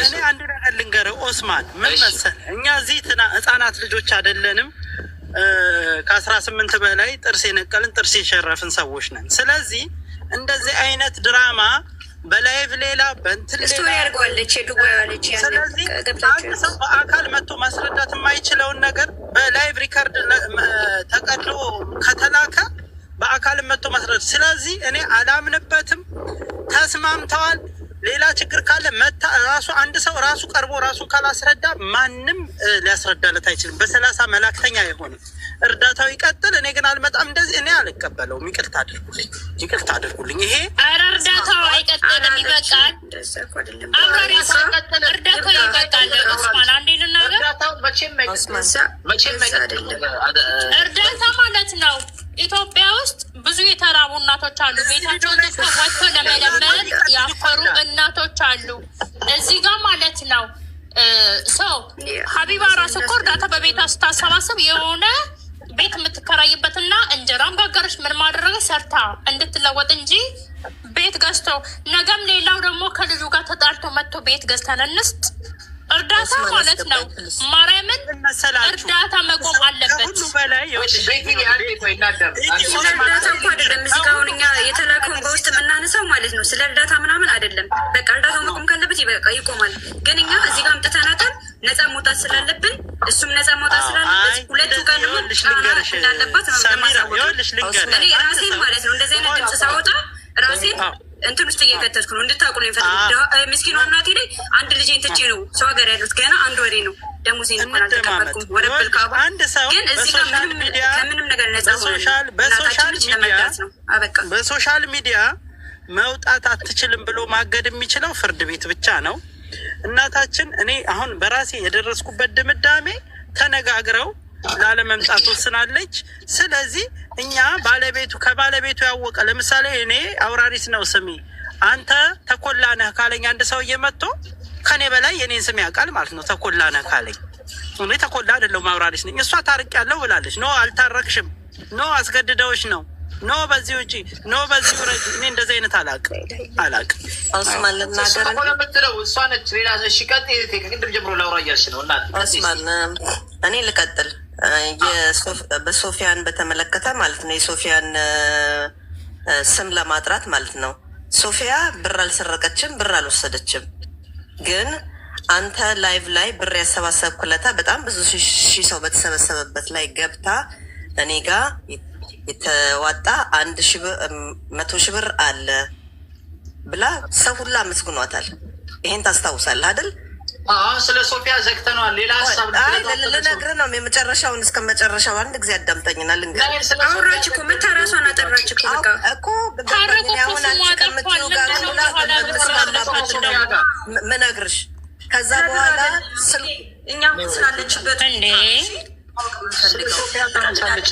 እኔ አንድ ነገር ልንገርህ ኦስማን፣ ምን መሰለህ እኛ እዚህ ህጻናት ልጆች አይደለንም። ከ18 በላይ ጥርስ የነቀልን ጥርስ የሸረፍን ሰዎች ነን። ስለዚህ እንደዚህ አይነት ድራማ በላይቭ ሌላ በእንትን ሌላ
ያርጓለች የዱባዮች።
ስለዚህ አንድ ሰው በአካል መጥቶ ማስረዳት የማይችለውን ነገር በላይቭ ሪከርድ ተቀዶ ከተላከ በአካል መጥቶ ማስረዳት። ስለዚህ እኔ አላምንበትም። ተስማምተዋል። ሌላ ችግር ካለ መታ ራሱ አንድ ሰው ራሱ ቀርቦ ራሱን ካላስረዳ ማንም ሊያስረዳለት አይችልም። በ30 መላክተኛ አይሆንም። እርዳታው ይቀጥል። እኔ ግን አልመጣም። እንደዚህ እኔ አልቀበለውም። ይቅርታ አድርጉልኝ። ይሄ
ኧረ እርዳታው አይቀጥልም። ይበቃል። እርዳታው ይበቃል። ኦስማን አንዴ ልናገር። እርዳታ ማለት ነው ኢትዮጵያ ውስጥ ብዙ የተራቡ እናቶች አሉ። ቤታቸውን ወጥቶ ለመለመን ያፈሩ እናቶች አሉ። እዚህ ጋር ማለት ነው ሰው ሀቢባ ራሱ እኮ እርዳታ በቤቷ ስታሰባስብ የሆነ ቤት የምትከራይበትና እንጀራም ጋገረች ምን ማድረገች ሰርታ እንድትለወጥ እንጂ ቤት ገዝቶ ነገም ሌላው ደግሞ ከልጁ ጋር ተጣልቶ መጥቶ ቤት ገዝተን እንስጥ እርዳታ ማለት ነው። ማርያምን እርዳታ መቆም አለበት።
እርዳታ እኮ አይደለም እዚህ ጋር አሁን እኛ የተላከውን በውስጥ የምናነሳው ማለት ነው። ስለ እርዳታ ምናምን አይደለም። በቃ እርዳታው መቆም ካለበት በቃ ይቆማል። ግን እኛ እዚህ ጋር አምጥተናታል ነፃ መውጣት ስላለብን እሱም ነፃ መውጣት ስላለበት ሁለቱ ጋር ደግሞ እንዳለባት እኔ ራሴን ማለት ነው እንደዚህ አይነት ድምፅ ሳወጣ ራሴን እንትን ውስጥ እየከተትኩ ነው እንድታውቁ ነው የሚፈልግ። ምስኪኗ እናቴ ላይ አንድ ልጄን ትቼ ነው ሰው ሀገር ያሉት ገና አንድ ወሬ ነው ደሞዜን እንኳን አልተቀበልኩም። ወረብል ካባ ግን እዚህ ጋር ከምንም ነገር ነፃ ሆነ እናታችን ልጅ ለመርዳት ነው። አበቃ።
በሶሻል ሚዲያ መውጣት አትችልም ብሎ ማገድ የሚችለው ፍርድ ቤት ብቻ ነው። እናታችን እኔ አሁን በራሴ የደረስኩበት ድምዳሜ ተነጋግረው ላለመምጣት ወስናለች። ስለዚህ እኛ ባለቤቱ ከባለቤቱ ያወቀ ለምሳሌ እኔ አውራሪስ ነው ስሜ አንተ ተኮላነህ ካለኝ አንድ ሰው እየመጥቶ ከኔ በላይ የኔን ስም ያውቃል ማለት ነው። ተኮላነህ ካለኝ እኔ ተኮላ አይደለሁም አውራሪስ ነኝ። እሷ ታርቅ ያለው ብላለች። ኖ አልታረቅሽም፣ ኖ አስገድደውሽ ነው፣ ኖ በዚህ ውጪ፣ ኖ በዚህ ውረጅ። እኔ እንደዚህ አይነት አላቅም።
ኦስማን ልናገር
የምትለው እሷ ነች። ሌላ ሽቀጥ ከቅድም ጀምሮ ላውራ እያልሽ ነው። እና
ኦስማን እኔ ልቀጥል በሶፊያን በተመለከተ ማለት ነው። የሶፊያን ስም ለማጥራት ማለት ነው። ሶፊያ ብር አልሰረቀችም፣ ብር አልወሰደችም። ግን አንተ ላይቭ ላይ ብር ያሰባሰብኩለታ በጣም ብዙ ሺህ ሰው በተሰበሰበበት ላይ ገብታ እኔ ጋ የተዋጣ 100,000 ብር አለ ብላ ሰው ሁላ አመስግኗታል። ይሄን ታስታውሳለህ አይደል?
ስለ ሶፊያ ዘግተነዋል። ሌላ ሀሳብ
ልነግርህ ነው። የመጨረሻውን እስከ መጨረሻው አንድ ጊዜ አዳምጠኝና ልንገርህ።
አውራች እኮ መታራሷን አጠራች እኮ
እኮ አሁን አንቺ ከምትይው ጋር ሁላ ከምትስማማበት ነው ምነግርሽ። ከዛ በኋላ
እኛ ስላለችበት
እንዴ
ሶፊያ ታነሳለች።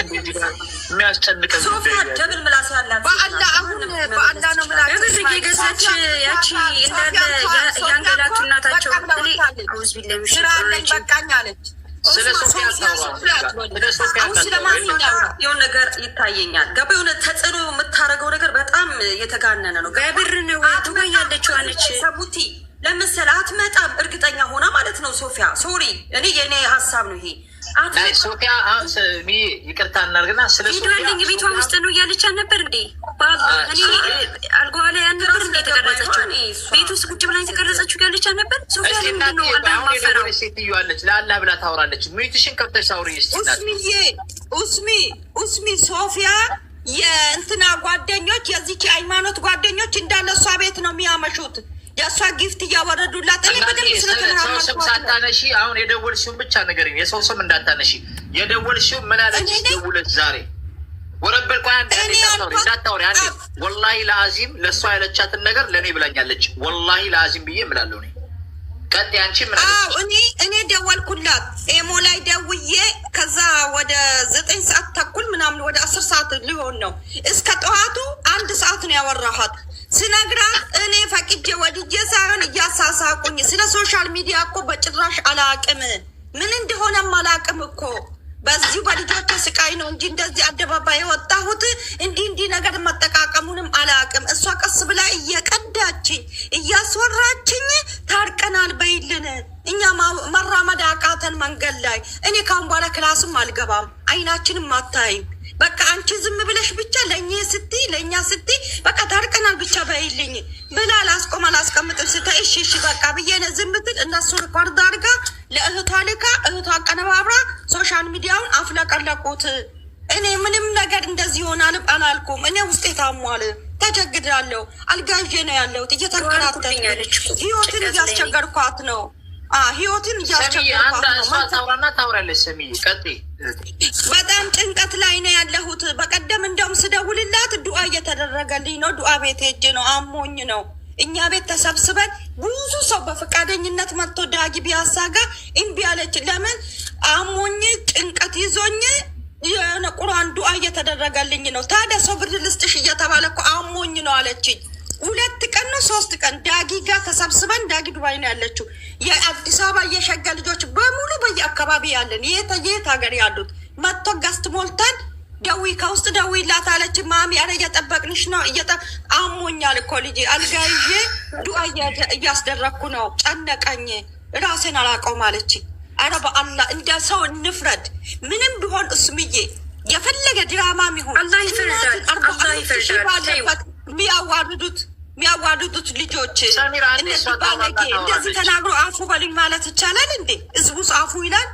የሚያስጨንቅ
ሶፊያ ደብል ምላስ ያላት
በአላ አሁን በአላ ነው ምላስ
ብር እየገዛች ያቺ እንዳለ ያንገላቱ እናታቸው
ስራ አለኝ በቃኝ አለች።
ስለ ሶፊያ
የሆነ ነገር ይታየኛል። ገባ የሆነ ተጽዕኖ የምታደርገው ነገር በጣም የተጋነነ ነው። ብር ነው ዱባይ ያለችው አለች ሰቡቲ ለምሳሌ አትመጣም እርግጠኛ ሆና ማለት ነው። ሶፊያ ሶሪ እኔ የኔ ሀሳብ ነው ይሄ።
ሶፊያ አሁን ይቅርታ እናድርግና ስለ ሶፊያ
ቤቷ ውስጥ ነው እያለች ነበር እንዴ? እኔ አልጋዋ ላይ ነበር እንዴ የተቀረጸችው? ቤት ውስጥ ቁጭ ብላ የተቀረጸችው እያለች ነበር። ሶፊያ ለምንድን ነው አልማፈራው?
ሴትዮ አለች ለአላህ ብላ ታወራለች። ሚትሽን ከብተሽ ታውሪ
ኡስሚ ሶፊያ የእንትና ጓደኞች የዚች ሃይማኖት ጓደኞች እንዳለ እሷ ቤት ነው የሚያመሹት። የእሷ ጊፍት እያወረዱላት
ሰው ስም ሳታነሺ አሁን የደወልሽውን ብቻ ንገሪኝ። የሰው ስም እንዳታነሺ። የደወልሽውን ምን አለች? ደውለች ዛሬ ወረበል ቆይ አንዴ እንዳታወሪ አንዴ። ወላሂ ለአዚም ለእሷ ያለቻትን ነገር ለእኔ ብላኛለች። ወላሂ ለአዚም ብዬ እምላለሁ እኔ። ቀጥ አንቺ ምን አለች?
እኔ ደወልኩላት ኤሞ ላይ ደውዬ ከዛ ወደ 9 ሰዓት ተኩል ምናምን ወደ 10 ሰዓት ሊሆን ነው እስከ ጠዋቱ 1 ሰዓት ነው ያወራኋት። ስነግራት እኔ ፈቅጄ ወድጄ ሳይሆን እያሳሳቁኝ ስለ ሶሻል ሚዲያ እኮ በጭራሽ አላቅም፣ ምን እንደሆነም አላቅም እኮ በዚሁ በልጆች ስቃይ ነው እንጂ እንደዚህ አደባባይ የወጣሁት እንዲህ ነገር መጠቃቀሙንም አላቅም። እሷ ቀስ ብላ እየቀዳችኝ እያስወራችኝ ታርቀናል በይልን እኛ መራመድ አቃተን መንገድ ላይ። እኔ ካሁን በኋላ ክላስም አልገባም፣ አይናችንም አታይም። በቃ አንቺ ዝም ብለሽ ብቻ ለእኛ ስትይ በቃ ታርቀናል ብቻ በይልኝ ብላ አላስቀምጥም ስታይ እሺ በቃ ብዬ ዝም ብትል እነሱ ሪኮርድ አድርጋ ለእህቷ ልካ እህቷ አቀነባብራ ሶሻል ሚዲያውን አፍለቀለቁት። እኔ ምንም ነገር እንደዚህ ይሆናል አላልኩም። እኔ ውስጤ ታሟል፣ ተቸግዳለሁ፣ አልጋዤ ነው ያለሁት፣ እየተንከራተትኩ ህይወትን እያስቸገርኳት ነው። ህይወትን እያስቸገርኳት ነው።
ታውራለች ሰሚዬ ቀጥይ።
በጣም ጭንቀት ላይ ነው ያለሁት። በቀደም እንደውም ስደውልላት ዱዓ እየተደረገልኝ ነው። ዱዓ ቤት ሄጄ ነው አሞኝ ነው። እኛ ቤት ተሰብስበን ብዙ ሰው በፈቃደኝነት መጥቶ ዳጊ ቢያሳጋ እምቢ አለች። ለምን አሞኝ ጭንቀት ይዞኝ የሆነ ቁርአን ዱዓ እየተደረገልኝ ነው። ታዲያ ሰው ብር ልስጥሽ እየተባለ እኮ አሞኝ ነው አለችኝ። 2 ቀን ነው 3 ቀን ዳጊ ጋር ተሰብስበን፣ ዳጊ ዱባይ ነው ያለችው። የአዲስ አበባ የሸጋ ልጆች በሙሉ በየአካባቢ ያለን የት ሀገር ያሉት መጥቶ ጋስት ሞልተን ደዊ ከውስጥ ደዊላት አለች። ማሚ አረ እየጠበቅንሽ ነው፣ አሞኛል እኮ ልጄ አልጋ ይዤ ዱአ እያስደረግኩ ነው፣ ጨነቀኝ፣ ራሴን አላውቀውም አለች። አረ በአላህ እንደ ሰው እንፍረድ። ምንም ቢሆን እስምዬ የፈለገ ድራማ ሚሆን
አላህ ይፈርዳል።
የሚያዋርዱት ልጆች እነዚህ ባለጌ እንደዚህ ተናግሮ አፉ በልኝ ማለት ይቻላል እንዴ? ህዝቡስ አፉ ይላል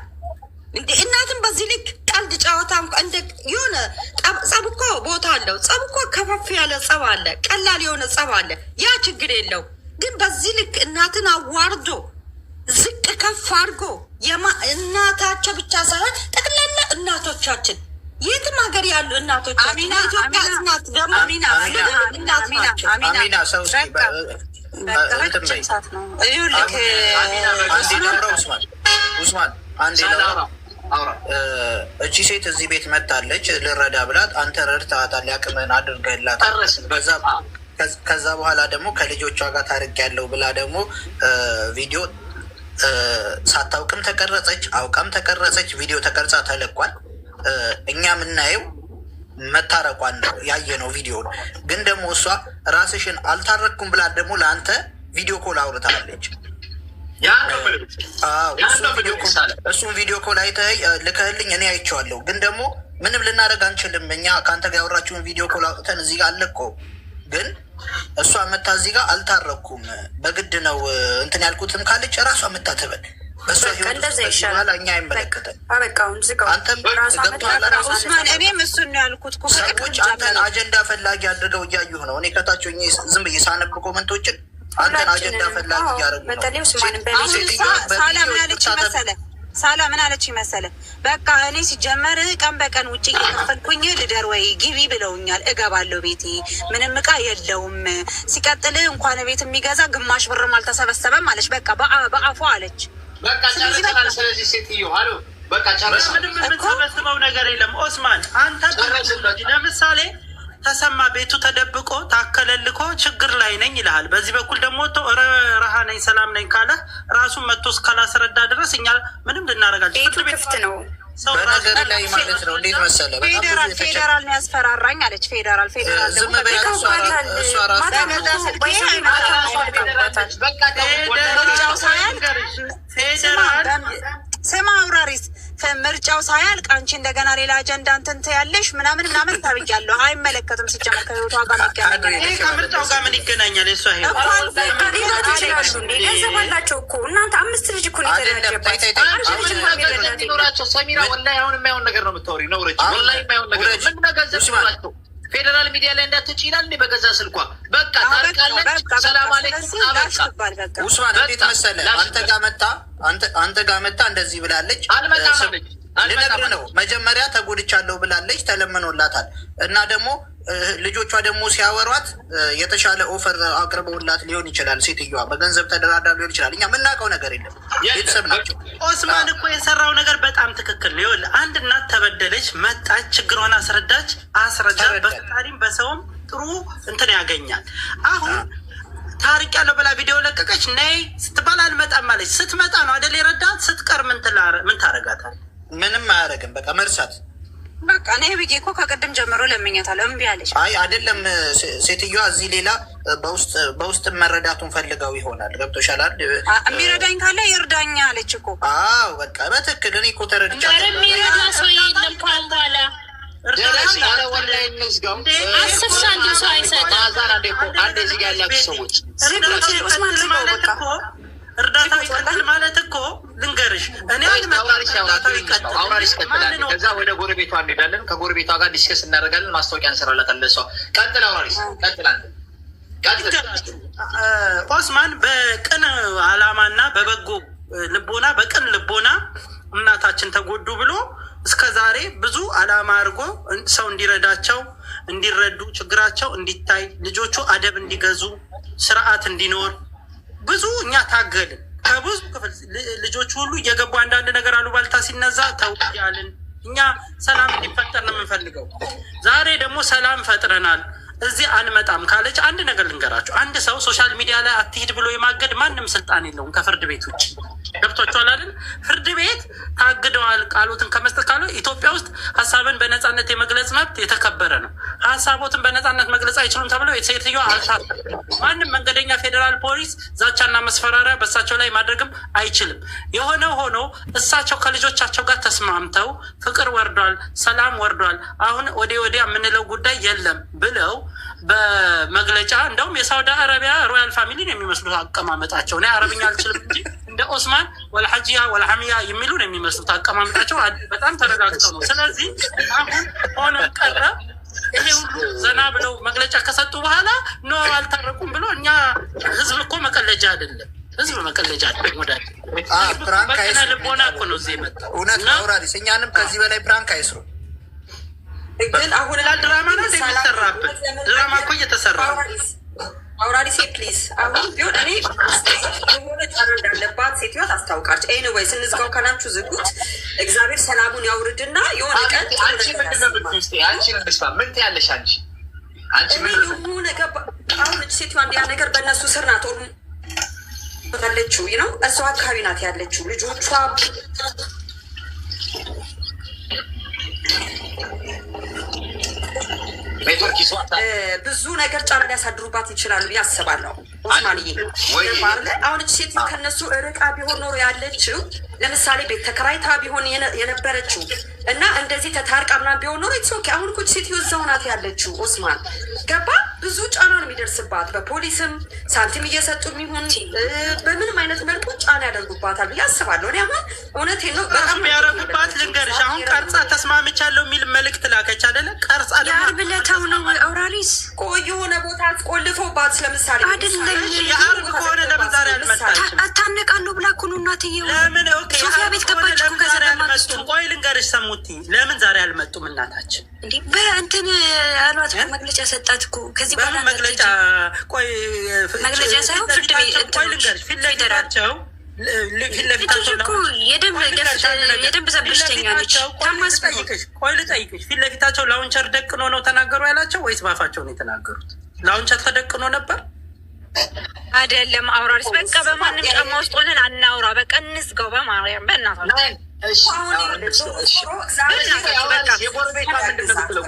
እንዴ? እናትም በዚህ ልክ ቀልድ ጨዋታ እንደ የሆነ ጸብ እኮ ቦታ አለው። ጸብ እኮ ከፈፍ ያለ ጸብ አለ፣ ቀላል የሆነ ጸብ አለ። ያ ችግር የለው። ግን በዚህ ልክ እናትን አዋርዶ ዝቅ ከፍ አድርጎ እናታቸው ብቻ ሳይሆን ጠቅላላ እናቶቻችን የትም ሀገር ያሉ እናቶቻችን ኢትዮጵያ እናት ደግሞ
አሚና ሰው ኡስማን አንዴ እቺ ሴት እዚህ ቤት መታለች ልረዳ ብላት፣ አንተ ረድተሃታል፣ ያቅምህን አድርገህላታል። ከዛ በኋላ ደግሞ ከልጆቿ ጋር ታርቅ ያለው ብላ ደግሞ ቪዲዮ ሳታውቅም ተቀረጸች፣ አውቃም ተቀረጸች፣ ቪዲዮ ተቀርጻ ተለቋል። እኛ የምናየው መታረቋን ነው ያየነው ቪዲዮ ነው። ግን ደግሞ እሷ ራስሽን አልታረኩም ብላ ደግሞ ለአንተ ቪዲዮ ኮል አውርታለች። እሱን ቪዲዮ ኮል አይተህ ልከህልኝ እኔ አይቼዋለሁ። ግን ደግሞ ምንም ልናደርግ አንችልም። እኛ ከአንተ ጋር ያወራችሁን ቪዲዮ ኮል አውጥተን እዚህ ጋር አለቀውም። ግን እሷ መታ እዚህ ጋር አልታረኩም በግድ ነው እንትን ያልኩትም ካለች እራሷ መታተበል እሷ በኋላ እኛ አይመለከተን። አንተም ገብቶሃል።
እኔም እሱን ነው ያልኩት።
ሰዎች አንተን አጀንዳ ፈላጊ አድርገው እያዩህ ነው። እኔ ከታች ዝም ብዬ ሳነብ ኮመንቶችን አንተን አጀንዳ ፈላጊ እያደረጉ ነው።
ሳላ ምን አለች መሰለ? በቃ እኔ ሲጀመር ቀን በቀን ውጭ እየከፈልኩኝ ልደር ወይ ግቢ ብለውኛል። እገባለሁ፣ ቤቴ ምንም እቃ የለውም። ሲቀጥል እንኳን ቤት የሚገዛ ግማሽ ብርም አልተሰበሰበም አለች። በቃ በአፏ አለች።
በቃ ጨርሰናል። ስለዚህ ሴትዮ አሉ በቃ ጨርሰናል።
ምንም የምንሰበስበው ነገር የለም። ኦስማን አንተ ለምሳሌ ተሰማ ቤቱ ተደብቆ ታከለልኮ ችግር ላይ ነኝ ይልሃል። በዚህ በኩል ደግሞ ረሃ ነኝ ሰላም ነኝ ካለ ራሱን መጥቶ እስካላስረዳ ድረስ እኛ ምንም ልናረጋል።
ቤቱ ክፍት ነው
በነገር ላይ ማለት ነው። እንዴት መሰለ
ፌዴራል ነው ያስፈራራኝ አለች። ፌዴራል
ዝም በይ
ስማ አውራሪስ ምርጫው ሳያልቅ አንቺ እንደገና ሌላ አጀንዳ እንትን ትያለሽ ምናምን ተብያለሁ። አይመለከትም። ሲጀመር ከህይወቷ ጋር
ይገናኛል። ከምርጫው ጋር ምን ይገናኛል? የሷ ህይወት
ገንዘብ አላቸው እኮ እናንተ 5 ልጅ እኮ
ኖራቸው። ሰሚራ ወላሂ አሁን የማይሆን ነገር ነው የምታወሪ። ነውረች ወላሂ የማይሆን ነገር ምን ገንዘብ ኖራቸው ፌዴራል ሚዲያ ላይ እንዳትወጪ ይላል እንዴ? በገዛ ስልኳ በቃ ታርቃለች። ሰላም አለይኩም አበቃ።
ኡስማን እንዴት መሰለ አንተ ጋር መጣ እንደዚህ ብላለች።
አልመጣም
ልነግርህ ነው። መጀመሪያ ተጎድቻለሁ ብላለች፣ ተለምኖላታል። እና ደግሞ ልጆቿ ደግሞ ሲያወሯት የተሻለ ኦፈር አቅርበውላት ሊሆን ይችላል። ሴትዮዋ በገንዘብ ተደራዳ ሊሆን ይችላል። እኛ የምናውቀው ነገር የለም። ቤተሰብ ናቸው።
ኦስማን እኮ የሰራው ነገር በጣም ትክክል ነው። ይኸውልህ አንድ እናት ተበደለች፣ መጣች፣ ችግሯን አስረዳች። በፈጣሪም በሰውም ጥሩ እንትን ያገኛል። አሁን ታሪክ ያለው ብላ ቪዲዮ ለቀቀች። ነይ ስትባል አልመጣም አለች። ስትመጣ ነው አደል የረዳት። ስትቀር ምን ታረጋታል?
ምንም አያደርግም። በቃ መርሳት
በቃ እኔ ብዬ እኮ ከቅድም ጀምሮ ለምኛታለሁ። እምቢ አለች።
አይ አይደለም ሴትዮዋ እዚህ ሌላ በውስጥ መረዳቱን ፈልገው ይሆናል። ገብቶሻል?
የሚረዳኝ ካለ ይርዳኛ አለች እኮ።
አዎ በቃ በትክክል እኔ እኮ ተረድቻለሁ።
የሚረዳ ሰው የለም ካሁን በኋላ
እርዳታ ይቀጥል ማለት እኮ ልንገርሽ፣ እኔ
ከዛ ወደ ጎረቤቷ እንሄዳለን። ከጎረቤቷ ጋር ዲስከስ እናደርጋለን። ማስታወቂያ እንሰራላታለን። ለሷ ቀጥል፣ አውራሪስ ቀጥል።
ኦስማን በቅን አላማና በበጎ ልቦና በቅን ልቦና እናታችን ተጎዱ ብሎ እስከ ዛሬ ብዙ አላማ አድርጎ ሰው እንዲረዳቸው እንዲረዱ ችግራቸው እንዲታይ ልጆቹ አደብ እንዲገዙ ስርዓት እንዲኖር ብዙ እኛ ታገልን። ከብዙ ክፍል ልጆቹ ሁሉ እየገቡ አንዳንድ ነገር አሉባልታ ሲነዛ ተውያልን። እኛ ሰላም እንዲፈጠር ነው የምንፈልገው። ዛሬ ደግሞ ሰላም ፈጥረናል። እዚህ አንመጣም ካለች አንድ ነገር ልንገራቸው። አንድ ሰው ሶሻል ሚዲያ ላይ አትሂድ ብሎ የማገድ ማንም ስልጣን የለውም ከፍርድ ቤት ውጭ። ገብቷችኋል አይደል? ፍርድ ቤት ታግደዋል ቃሎትን ከመስጠት ካለ ኢትዮጵያ ውስጥ ሀሳብን በነፃነት የመግለጽ መብት የተከበረ ነው። ሀሳቦትን በነፃነት መግለጽ አይችሉም ተብለው ሴትዮዋ አልታሰሩም። ማንም መንገደኛ ፌዴራል ፖሊስ ዛቻና መስፈራሪያ በእሳቸው ላይ ማድረግም አይችልም። የሆነ ሆኖ እሳቸው ከልጆቻቸው ጋር ተስማምተው ፍቅር ወርዷል፣ ሰላም ወርዷል፣ አሁን ወዲያ የምንለው ጉዳይ የለም ብለው በመግለጫ እንደውም የሳውዲ አረቢያ ሮያል ፋሚሊን የሚመስሉት አቀማመጣቸው እኔ አረብኛ አልችልም እንጂ እንደ ኦስማን ወልሐጂያ ወልሐሚያ የሚሉን የሚመስሉት አቀማመጣቸው በጣም ተረጋግጠው ነው። ስለዚህ አሁን ሆነ ቀረ ይሄ ሁሉ ዘና ብለው መግለጫ ከሰጡ በኋላ ኖ አልታረቁም ብሎ እኛ ህዝብ እኮ መቀለጃ አይደለም፣ ህዝብ መቀለጃ አይደለም። ወዳጅ በቀነ ልቦና እኮ ነው እዚህ የመጣው።
እውነት ነው አውራሪስ፣ እኛንም ከዚህ በላይ ፕራንክ አይስሩ።
ግን አሁን ላል ድራማ ነው የሚሰራብን። ድራማ እኮ እየተሰራ ነው።
አውራሪሴ ፕሊዝ፣ አሁን ቢሆን እኔ የሆነ ጫና እንዳለባት ሴትዮዋ ታስታውቃለች። ኤኒዌይ ስንዝጋው ከናችሁ ዝጉት። እግዚአብሔር ሰላሙን ያውርድና የሆነ ቀን
አንቺ ምንድነው ብትስቲ አንቺ ምንድስማ ምን ትያለሽ? አንቺ ምን
የሆነ ገባ። አሁን ሴትዮዋ እንዲያ ነገር በእነሱ ስር ናት ያለችው ነው፣ እሷ አካባቢ ናት ያለችው ልጆቿ ብዙ ነገር ጫና ሊያሳድሩባት ይችላሉ ብዬ አስባለሁ። ኦስማንዬ አሁን ሴት ከነሱ ርቃ ቢሆን ኖሮ ያለችው ለምሳሌ ቤት ተከራይታ ቢሆን የነበረችው እና እንደዚህ ተታርቃ ምናምን ቢሆን ኖሮ ኦኬ። አሁን እኮ ሴትዮ እዛው ናት ያለችው። ኦስማን ገባ። ብዙ ጫና ነው የሚደርስባት። በፖሊስም ሳንቲም እየሰጡ የሚሆን በምንም አይነት መልኩ ጫና ያደርጉባታል ብዬ አስባለሁ። እኔ አሁን እውነቴን ነው
በጣም ያረጉባት። ልንገርሽ አሁን ቀርጻ ተስማምቻለሁ የሚል መልእክት ላከች አይደለ? ቀርጻ
ያርብለታው ነው አውራሪስ
ቆይ የሆነ ቦታ ቆልፎባት ለምሳሌ
አይደለም።
የአርብ ከሆነ ለምን ዛሬ አልመጣችም?
አታነቃለሁ ብላ እኮ ነው እናትዬው።
ለምን ኦኬ
ሶፊያ ቤት ገባች እኮ ከዛ
አልመጡም? ቆይ ልንገርሽ ሰሙቲ፣ ለምን ዛሬ አልመጡም? እናታችን
እንዴ በእንትን አሏት መግለጫ ሰጣት እኮ ከዚህ በኋላ
መግለጫ። ቆይ መግለጫ ሳይሆን ፍርድ ቤት ቆይ ልንገርሽ ፊት ለፊታቸው
የደንብ ዘብሽተኛ ነች።
ቆይ ልጠይቅሽ፣ ፊት ለፊታቸው ላውንቸር ደቅኖ ነው ተናገሩ ያላቸው ወይስ ባፋቸው ነው የተናገሩት? ላውንቸር ተደቅኖ ነበር
አይደለም? አውራሪስ በቃ በማንም ጫማ ውስጥ ሆነን አናውራ። በቃ እንዝጋው በማርያም በእናታችን።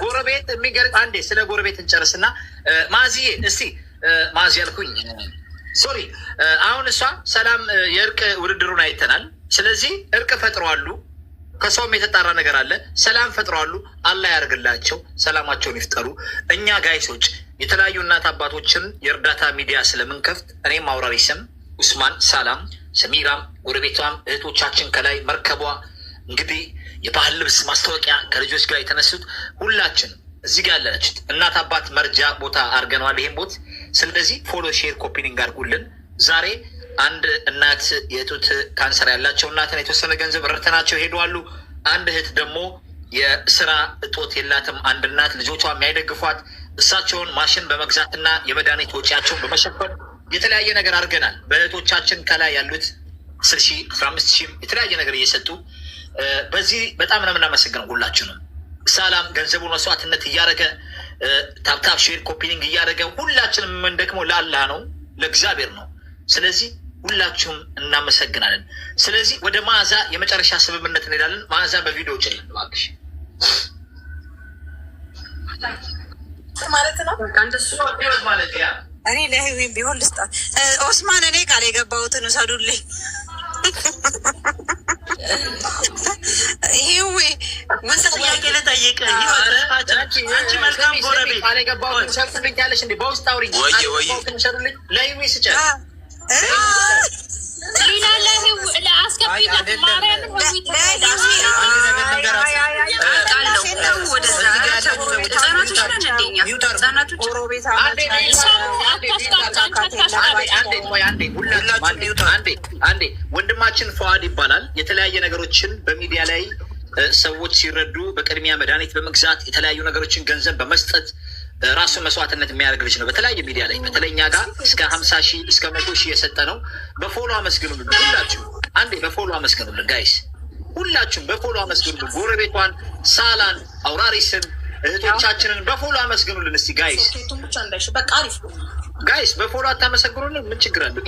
ጎረቤት የሚገርም አንዴ ስለ ጎረቤት እንጨርስና ማዚዬ እስቲ ማዚ ያልኩኝ ሶሪ። አሁን እሷ ሰላም የእርቅ ውድድሩን አይተናል። ስለዚህ እርቅ ፈጥረዋሉ። ከሰውም የተጣራ ነገር አለ። ሰላም ፈጥረዋሉ። አላህ ያደርግላቸው፣ ሰላማቸውን ይፍጠሩ። እኛ ጋይሶች የተለያዩ እናት አባቶችን የእርዳታ ሚዲያ ስለምንከፍት እኔም አውራሪስም ኡስማን፣ ሳላም፣ ሰሚራም ጎረቤቷም እህቶቻችን ከላይ መርከቧ እንግዲህ የባህል ልብስ ማስታወቂያ ከልጆች ጋር የተነሱት ሁላችንም እዚህ ጋር ያለችት እናት አባት መርጃ ቦታ አድርገነዋል ይሄን ቦት። ስለዚህ ፎሎ፣ ሼር፣ ኮፒኒንግ አድርጉልን። ዛሬ አንድ እናት የጡት ካንሰር ያላቸው እናትን የተወሰነ ገንዘብ ረድተናቸው ሄደዋሉ። አንድ እህት ደግሞ የስራ እጦት የላትም። አንድ እናት ልጆቿ የሚያይደግፏት እሳቸውን ማሽን በመግዛትና የመድኃኒት ወጪያቸውን በመሸፈን የተለያየ ነገር አድርገናል። በእህቶቻችን ከላይ ያሉት 10 ሺህ 15 ሺህ የተለያየ ነገር እየሰጡ በዚህ በጣም ነው የምናመሰግነው ሁላችንም። ሰላም ገንዘቡን መስዋዕትነት እያደረገ ታፕታፕ ሼር ኮፒኒንግ እያደረገ ሁላችንም የምንደክመው ለአላህ ነው ለእግዚአብሔር ነው። ስለዚህ ሁላችሁም እናመሰግናለን። ስለዚህ ወደ መዓዛ የመጨረሻ ስምምነት እንሄዳለን። መዓዛ በቪዲዮ ጭልን እባክሽ
ማለት ነው
ማለት ያ
እኔ ለህዊ ቢሆን ልስጣት። ኦስማን እኔ ቃል የገባሁትን ውሰዱልኝ። ይሄው
ምን ጥያቄ ልጠይቅ? አንቺ መልካም ጎረቤት
ቃል የገባሁትን ሰርትልኝ ያለሽ እንዴ? በውስጥ አውሪኝ። ሰርትልኝ ለህዊ ስጨ
ሌላ ለአስገቢለት ማርያምን ህዊት
አንዴ ወንድማችን ፈዋድ ይባላል። የተለያየ ነገሮችን በሚዲያ ላይ ሰዎች ሲረዱ በቅድሚያ መድኃኒት በመግዛት የተለያዩ ነገሮችን ገንዘብ በመስጠት ራሱን መስዋዕትነት የሚያደርግ ልጅ ነው። በተለያየ ሚዲያ ላይ በተለይ እኛ ጋር እስከ 50 ሺህ እስከ 100 ሺህ የሰጠ ነው። በፎሎ አመስግኑልን ሁላችሁ። አንዴ በፎሎ አመስግኑልን ጋይስ፣ ሁላችሁም በፎሎ አመስግኑልን። ጎረቤቷን፣ ሳላን፣ አውራሪስን፣ እህቶቻችንን በፎሎ አመስግኑልን እስቲ ጋይስ። ጋይስ በፎሎ አታመሰግኑልን? ምን ችግር አለው?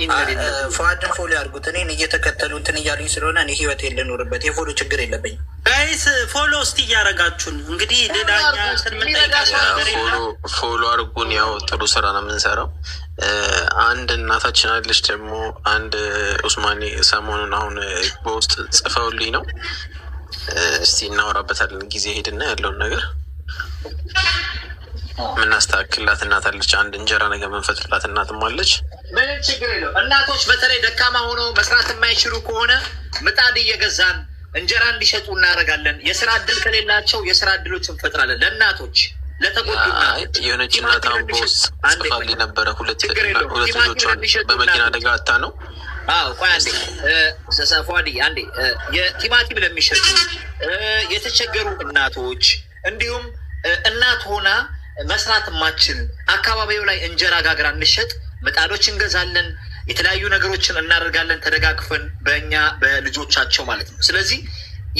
ፏድን ፎሎ ያድርጉት። እኔን እየተከተሉ እንትን እያሉኝ ስለሆነ እኔ ህይወት የለኖርበት የፎሎ ችግር የለብኝም።
ጋይስ ፎሎ እስቲ እያረጋችሁን እንግዲህ ሌላኛ
ፎሎ አድርጉን። ያው ጥሩ ስራ ነው የምንሰራው። አንድ እናታችን አለች ደግሞ አንድ ኡስማኔ ሰሞኑን አሁን በውስጥ ጽፈውልኝ ነው። እስቲ እናወራበታለን ጊዜ ሄድና ያለውን ነገር ምናስተካክላት እናት አለች። አንድ እንጀራ ነገር መንፈጥርላት እናትም አለች።
ምንም ችግር የለው። እናቶች በተለይ ደካማ ሆነው መስራት የማይችሉ ከሆነ ምጣድ እየገዛን እንጀራ እንዲሸጡ እናደርጋለን። የስራ እድል ከሌላቸው የስራ እድሎች እንፈጥራለን ለእናቶች ለተጎዱ እናቶች።
የሆነች እናት አሁን በውስጥ ጽፋልኝ ነበረ። ሁለት ልጆቿን በመኪና አደጋ አታ ነው።
አዎ ቆይ አንዴ ፏዲ አንዴ የቲማቲም ለሚሸጡ የተቸገሩ እናቶች እንዲሁም እናት ሆና መስራት ማችል አካባቢው ላይ እንጀራ ጋግራ እንሸጥ ምጣዶች እንገዛለን። የተለያዩ ነገሮችን እናደርጋለን ተደጋግፈን በእኛ በልጆቻቸው ማለት ነው። ስለዚህ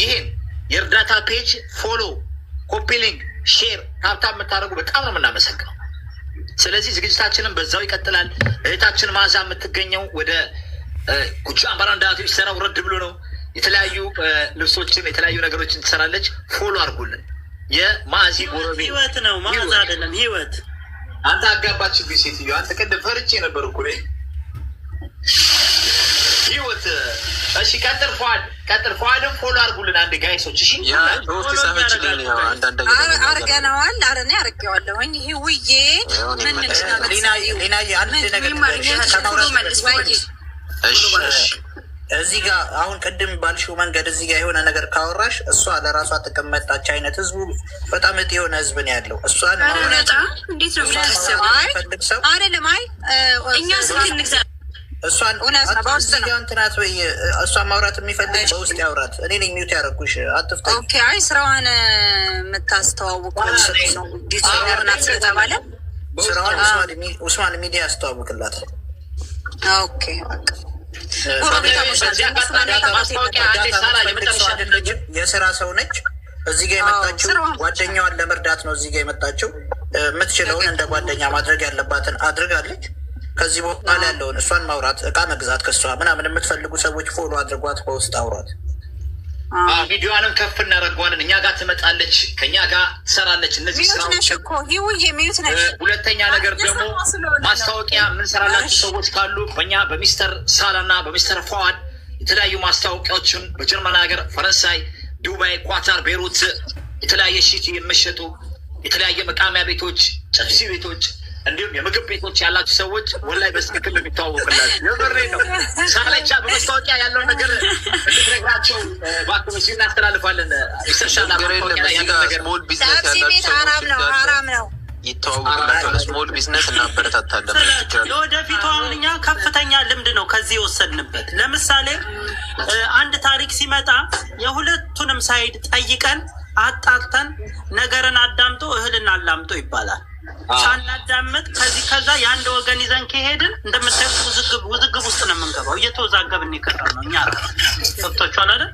ይሄን የእርዳታ ፔጅ ፎሎ፣ ኮፒሊንግ፣ ሼር ታብታብ የምታደርጉ በጣም ነው የምናመሰግነው። ስለዚህ ዝግጅታችንን በዛው ይቀጥላል። እህታችን ማዛ የምትገኘው ወደ ጎጃም ባራንዳ ሰራ ውረድ ብሎ ነው። የተለያዩ ልብሶችን የተለያዩ ነገሮችን ትሰራለች። ፎሎ አድርጉልን። የማዚ ጎረቤት
ህይወት ነው ማዛ አይደለም ህይወት።
አንተ አጋባችብኝ ሴትዮ። አንተ ቅድም ፈርቼ ነበር እኮ ህይወት። እሺ ቀጥል ፏድ፣ ቀጥል ፏድም ፎሎ አድርጉልን አንድ ጋይሶች። እሺ
አርገነዋል። አረኔ አርጌዋለሁኝ። ይሄ ውዬ
ሊናዬ አንድ ነገር እዚህ ጋር አሁን ቅድም ባልሽው መንገድ እዚህ ጋር የሆነ ነገር ካወራሽ እሷ ለራሷ ጥቅም መጣች አይነት ህዝቡ በጣም እጥ የሆነ ህዝብ ነው ያለው። እሷን
እንዴት ነው የሚፈልግ ሰው አይደለም። አይ እኛ ስንት እንግዛ
እሷን እንትናት ወይ እሷን ማውራት የሚፈልግ በውስጥ ያውራት። እኔ ነኝ ሚውት ያደረኩሽ አትፍታ።
ኦኬ አይ ስራዋን የምታስተዋውቁ ነው ዲዛይነር ናት ስለተባለ
ስራዋን ኡስማን ሚዲያ ያስተዋውቅላት።
ኦኬ
የስራ ሰው ነች። እዚህ ጋር የመጣችው ጓደኛዋን ለመርዳት ነው። እዚህ ጋር የመጣችው የምትችለውን እንደ ጓደኛ ማድረግ ያለባትን አድርጋለች። ከዚህ በኋላ ያለውን እሷን ማውራት፣ እቃ መግዛት ከሷ ምናምን የምትፈልጉ ሰዎች ፎሎ አድርጓት፣ በውስጥ አውሯት።
ቪዲዮዋንም ከፍ እናደርገዋለን። እኛ ጋር ትመጣለች፣ ከኛ ጋር ትሰራለች። እነዚህ ስራዎች ሁለተኛ ነገር ደግሞ ማስታወቂያ የምንሰራላችሁ ሰዎች ካሉ በእኛ በሚስተር ሳላና በሚስተር ፏድ የተለያዩ ማስታወቂያዎችን በጀርመን ሀገር፣ ፈረንሳይ፣ ዱባይ፣ ኳታር፣ ቤሩት የተለያየ ሺት የሚሸጡ የተለያየ መቃሚያ ቤቶች፣ ጨብሲ ቤቶች እንዲሁም የምግብ ቤቶች ያላችሁ ሰዎች ወላይ በትክክል የሚተዋወቅላችሁ የበሬ ነው። ሳለቻ በማስታወቂያ ያለው ነገር እንድትነግራቸው ባክመሲ እናስተላልፋለን። ይሰሻል
ይተዋወቅላቸው ለስሞል ቢዝነስ እናበረታታለን።
ለወደፊቱ አሁን እኛ ከፍተኛ ልምድ ነው ከዚህ የወሰድንበት። ለምሳሌ አንድ ታሪክ ሲመጣ የሁለቱንም ሳይድ ጠይቀን አጣርተን ነገርን አዳምጦ እህልን አላምጦ ይባላል። ሳናዳምጥ ከዚህ ከዛ የአንድ ወገን ይዘን ከሄድን እንደምታዩት ውዝግብ ውስጥ ነው የምንገባው። እየተወዛገብን ይቀራል ነው እኛ ገብቷችኋል አይደል?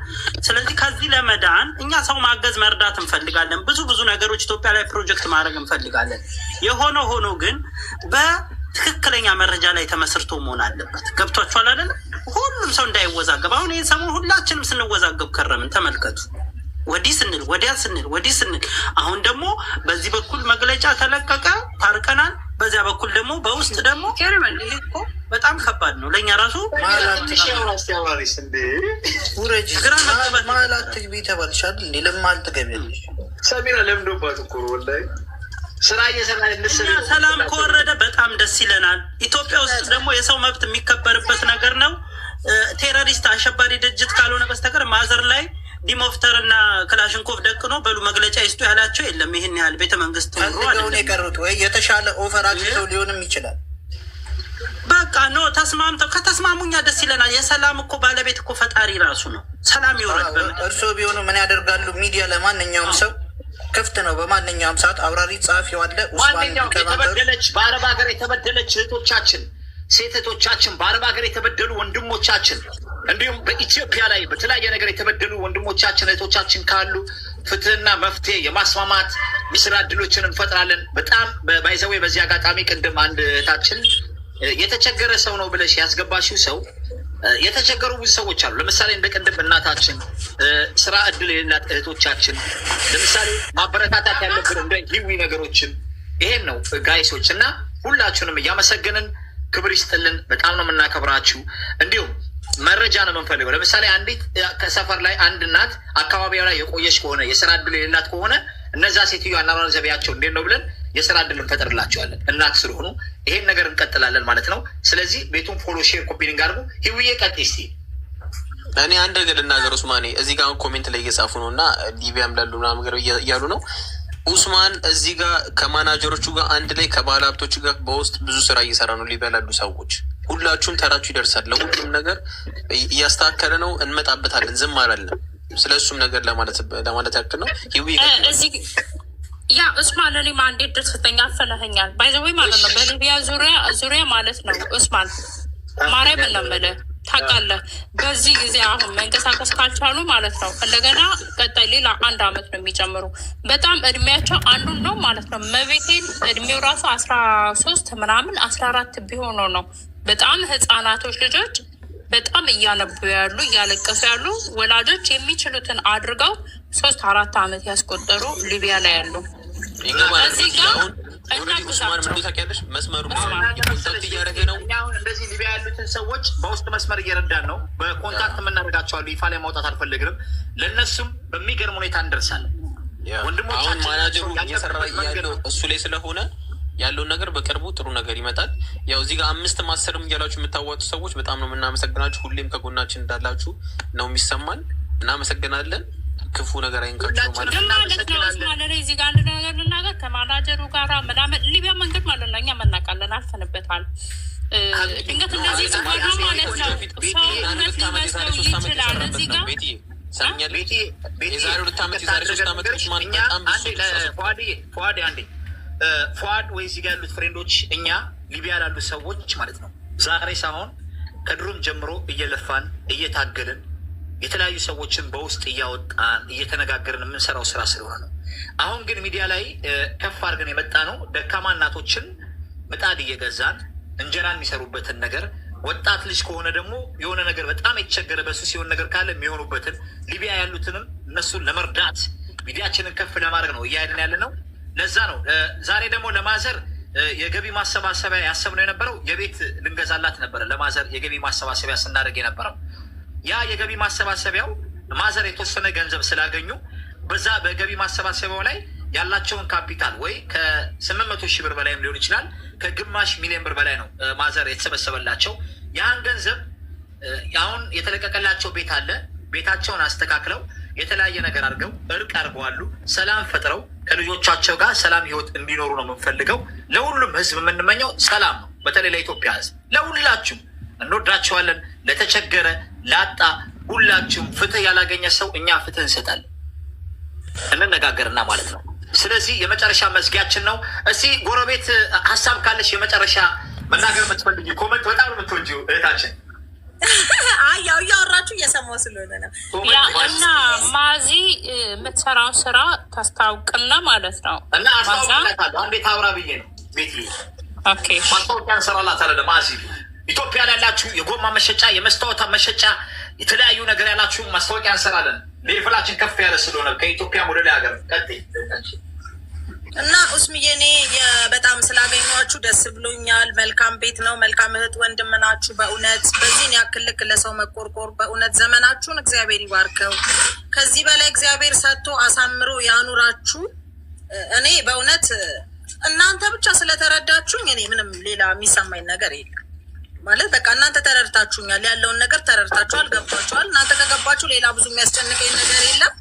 ስለዚህ ከዚህ ለመዳን እኛ ሰው ማገዝ መርዳት እንፈልጋለን። ብዙ ነገሮች ኢትዮጵያ ላይ ፕሮጀክት ማድረግ እንፈልጋለን። የሆነ ሆኖ ግን በትክክለኛ መረጃ ላይ ተመስርቶ መሆን አለበት። ገብቷችኋል አይደል? ሁሉም ሰው እንዳይወዛገብ። አሁን ይህን ሰሞን ሁላችንም ስንወዛገብ ከረምን። ተመልከቱ። ወዲህ ስንል ወዲያ ስንል ወዲህ ስንል፣ አሁን ደግሞ በዚህ በኩል መግለጫ ተለቀቀ፣ ታርቀናል። በዚያ በኩል ደግሞ በውስጥ ደግሞ በጣም ከባድ ነው ለእኛ ራሱ።
ማላት ትግቢ ተባልሻል እንዴ? ለማል ትገቢያለሽ?
ሰሚራ ለምዶባት እኮ ወላሂ ስራ እየሰራ
ሰላም ከወረደ በጣም ደስ ይለናል። ኢትዮጵያ ውስጥ ደግሞ የሰው መብት የሚከበርበት ነገር ነው። ቴሮሪስት አሸባሪ ድርጅት ካልሆነ በስተቀር ማዘር ላይ ዲሞፍተር እና ክላሽንኮቭ ደቅኖ በሉ መግለጫ ይስጡ ያላቸው የለም። ይህን ያህል ቤተ መንግስት
ፈልገውን የቀሩት ወይ የተሻለ ኦፈር አግኝተው ሊሆንም ይችላል።
በቃ ኖ ተስማምተው ከተስማሙኛ ደስ ይለናል። የሰላም እኮ ባለቤት እኮ ፈጣሪ ራሱ ነው። ሰላም ይወረድ።
እርስዎ ቢሆኑ ምን ያደርጋሉ? ሚዲያ ለማንኛውም ሰው ክፍት ነው። በማንኛውም ሰዓት አብራሪ ጸሐፊው አለ።
ማንኛውም የተበደለች በአረብ ሀገር የተበደለች እህቶቻችን፣ ሴት እህቶቻችን፣ በአረብ ሀገር የተበደሉ ወንድሞቻችን እንዲሁም በኢትዮጵያ ላይ በተለያየ ነገር የተበደሉ ወንድሞቻችን እህቶቻችን ካሉ ፍትህና መፍትሄ የማስማማት የስራ እድሎችን እንፈጥራለን። በጣም ባይዘዌ በዚህ አጋጣሚ ቅድም አንድ እህታችን የተቸገረ ሰው ነው ብለሽ ያስገባሽው ሰው የተቸገሩ ብዙ ሰዎች አሉ። ለምሳሌ እንደ ቅድም እናታችን፣ ስራ እድል የሌላት እህቶቻችን፣ ለምሳሌ ማበረታታት ያለብን እንደ ሂዊ ነገሮችን ይሄን ነው ጋይሶች። እና ሁላችሁንም እያመሰገንን ክብር ይስጥልን። በጣም ነው የምናከብራችሁ። እንዲሁም መረጃ ነው የምንፈልገው። ለምሳሌ አንዲት ከሰፈር ላይ አንድ እናት አካባቢዋ ላይ የቆየች ከሆነ የስራ እድል የሌላት ከሆነ እነዛ ሴትዮ አናኗር ዘይቤያቸው እንዴት ነው ብለን የስራ እድል እንፈጥርላቸዋለን። እናት ስለሆኑ ይሄን ነገር እንቀጥላለን ማለት ነው። ስለዚህ ቤቱን ፎሎ፣ ሼር፣ ኮፒሊንግ አድርጉ። ህውዬ ቀጥ እስቲ
እኔ አንድ ነገር ልናገር። ኡስማኔ እዚህ ጋር ኮሜንት ላይ እየጻፉ ነው እና ሊቢያም ላሉ ነገር እያሉ ነው። ኡስማን እዚህ ጋር ከማናጀሮቹ ጋር አንድ ላይ ከባለ ሀብቶቹ ጋር በውስጥ ብዙ ስራ እየሰራ ነው። ሊቢያ ላሉ ሰዎች ሁላችሁም ተራችሁ ይደርሳል። ለሁሉም ነገር እያስተካከለ ነው። እንመጣበታለን። ዝም አላለም። ስለ እሱም ነገር ለማለት ያክል ነው።
ያ ኡስማን እኔ እንዴት ደስተኛ አፈለኸኛል ባይዘወይ ማለት ነው። በሊቢያ ዙሪያ ማለት ነው ኡስማን ማርያም ለመለ ታውቃለህ። በዚህ ጊዜ አሁን መንቀሳቀስ ካልቻሉ ማለት ነው እንደገና ቀጣይ ሌላ 1 አመት ነው የሚጨምሩ። በጣም እድሜያቸው አንዱን ነው ማለት ነው። መቤቴን እድሜው ራሱ 13 ምናምን 14 ቢሆኑ ነው። በጣም ህፃናቶች ልጆች በጣም እያነቡ ያሉ እያለቀሱ ያሉ ወላጆች የሚችሉትን አድርገው 3-4 አመት ያስቆጠሩ ሊቢያ ላይ ያሉ እዚህ ጋር
መስመሩ እያደረገ ነው።
እንደዚህ ሊቢያ ያሉትን ሰዎች በውስጥ መስመር እየረዳን ነው። በኮንታክት የምናደርጋቸዋሉ። ይፋ ላይ ማውጣት አልፈልግም። ለእነሱም በሚገርም ሁኔታ እንደርሳለን።
አሁን ማናጀሩ እየሰራ ያለው እሱ ላይ ስለሆነ ያለውን ነገር በቅርቡ ጥሩ ነገር ይመጣል። ያው እዚህ ጋር 5 10 እያላችሁ የምታዋጡ ሰዎች በጣም ነው የምናመሰግናችሁ። ሁሌም ከጎናችን እንዳላችሁ ነው የሚሰማን። እናመሰግናለን። ክፉ ነገር አይንካችሁ ማለት ነው።
እዚህ ጋር አንድ ነገር ልናገር ከማናጀሩ ጋራ ምናምን ሊቢያ መንገድ ማለት ነው። እኛ መናቃለን፣ አልፈንበታል። ድንገት እንደዚህ ሲሆኑ ማለት ነው ሰው እውነት ሊመስለው ይችላል። እዚህ ጋር
የዛሬ 2 ዓመት የዛሬ 3 ዓመት ማን በጣም
ፏድ አንዴ ፏድ ወይ እዚህ ጋር ያሉት ፍሬንዶች እኛ ሊቢያ ላሉ ሰዎች ማለት ነው ዛሬ ሳይሆን ከድሮም ጀምሮ እየለፋን እየታገልን የተለያዩ ሰዎችን በውስጥ እያወጣን እየተነጋገርን የምንሰራው ስራ ስለሆነ ነው። አሁን ግን ሚዲያ ላይ ከፍ አድርገን የመጣ ነው። ደካማ እናቶችን ምጣድ እየገዛን እንጀራ የሚሰሩበትን ነገር፣ ወጣት ልጅ ከሆነ ደግሞ የሆነ ነገር በጣም የተቸገረ በሱ ሲሆን ነገር ካለ የሚሆኑበትን ሊቢያ ያሉትንም እነሱን ለመርዳት ሚዲያችንን ከፍ ለማድረግ ነው እያሄድን ያለ ነው። ለዛ ነው ዛሬ ደግሞ ለማዘር የገቢ ማሰባሰቢያ ያሰብነው የነበረው የቤት ልንገዛላት ነበረ። ለማዘር የገቢ ማሰባሰቢያ ስናደርግ የነበረው ያ የገቢ ማሰባሰቢያው ማዘር የተወሰነ ገንዘብ ስላገኙ በዛ በገቢ ማሰባሰቢያው ላይ ያላቸውን ካፒታል ወይ ከ800 ሺህ ብር በላይም ሊሆን ይችላል ከግማሽ ሚሊዮን ብር በላይ ነው ማዘር የተሰበሰበላቸው። ያን ገንዘብ አሁን የተለቀቀላቸው ቤት አለ። ቤታቸውን አስተካክለው የተለያየ ነገር አድርገው እርቅ አድርገዋሉ። ሰላም ፈጥረው ከልጆቻቸው ጋር ሰላም ህይወት እንዲኖሩ ነው የምንፈልገው። ለሁሉም ህዝብ የምንመኘው ሰላም ነው። በተለይ ለኢትዮጵያ ህዝብ ለሁላችሁም እንወዳቸዋለን። ለተቸገረ ላጣ ሁላችሁም ፍትህ ያላገኘ ሰው እኛ ፍትህ እንሰጣለን። እንነጋገርና ማለት ነው። ስለዚህ የመጨረሻ መዝጊያችን ነው። እስቲ ጎረቤት ሀሳብ ካለሽ የመጨረሻ መናገር የምትፈልጊ ኮመንት በጣም ነው የምትወጂው እህታችን።
ያው እያወራችሁ እየሰማሁ ስለሆነ ነው።
እና ማዚ የምትሰራው ስራ ታስታውቅና ማለት ነው።
እና አስታውቅላታለሁ። አንዴ ታውራ ብዬ ነው ቤት ማስታወቂያ እንሰራላታለን። ማዚ ኢትዮጵያ ላይ ያላችሁ የጎማ መሸጫ፣ የመስታወታ መሸጫ፣ የተለያዩ ነገር ያላችሁ ማስታወቂያ እንሰራለን። ሌቭላችን ከፍ ያለ ስለሆነ ከኢትዮጵያ ወደ ላይ ሀገር ቀጥይ
እና ኡስሚዬ እኔ በጣም ስላገኘኋችሁ ደስ ብሎኛል። መልካም ቤት ነው። መልካም እህት ወንድም ናችሁ። በእውነት በዚህን ያክል ልክ ለሰው መቆርቆር በእውነት ዘመናችሁን እግዚአብሔር ይባርከው። ከዚህ በላይ እግዚአብሔር ሰጥቶ አሳምሮ ያኑራችሁ። እኔ በእውነት እናንተ ብቻ ስለተረዳችሁኝ እኔ ምንም ሌላ የሚሰማኝ ነገር የለም። ማለት በቃ እናንተ ተረድታችሁኛል። ያለውን ነገር ተረድታችኋል፣ ገብቷችኋል። እናንተ ከገባችሁ ሌላ ብዙ የሚያስጨንቀኝ ነገር የለም።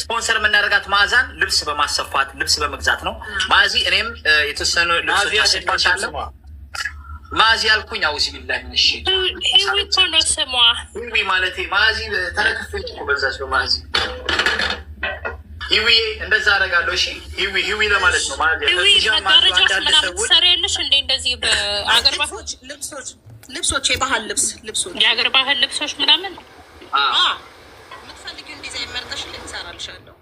ስፖንሰር የምናደርጋት ማዕዛን ልብስ በማሰፋት ልብስ በመግዛት ነው። ማዚ እኔም የተወሰኑ ልብሶች አሰፋቻለሁ። ማዚ ያልኩኝ አውዚ ቢላ ምንሽ ሂዊ ማለት ማዚ ተረክፌች በዛች ነው። ማዚ ሂዊ እንደዛ አደርጋለሁ። እሺ ሂዊ ለማለት ነው። ማዚ
ሰሪያለሽ እንዴ? እንደዚህ በአገር ባህል
ልብሶች የባህል ልብሶች
የአገር ባህል ልብሶች ምናምን
የምትፈልጊውን ዲዛይን መርጠሽ ልንሰራልሻለሁ።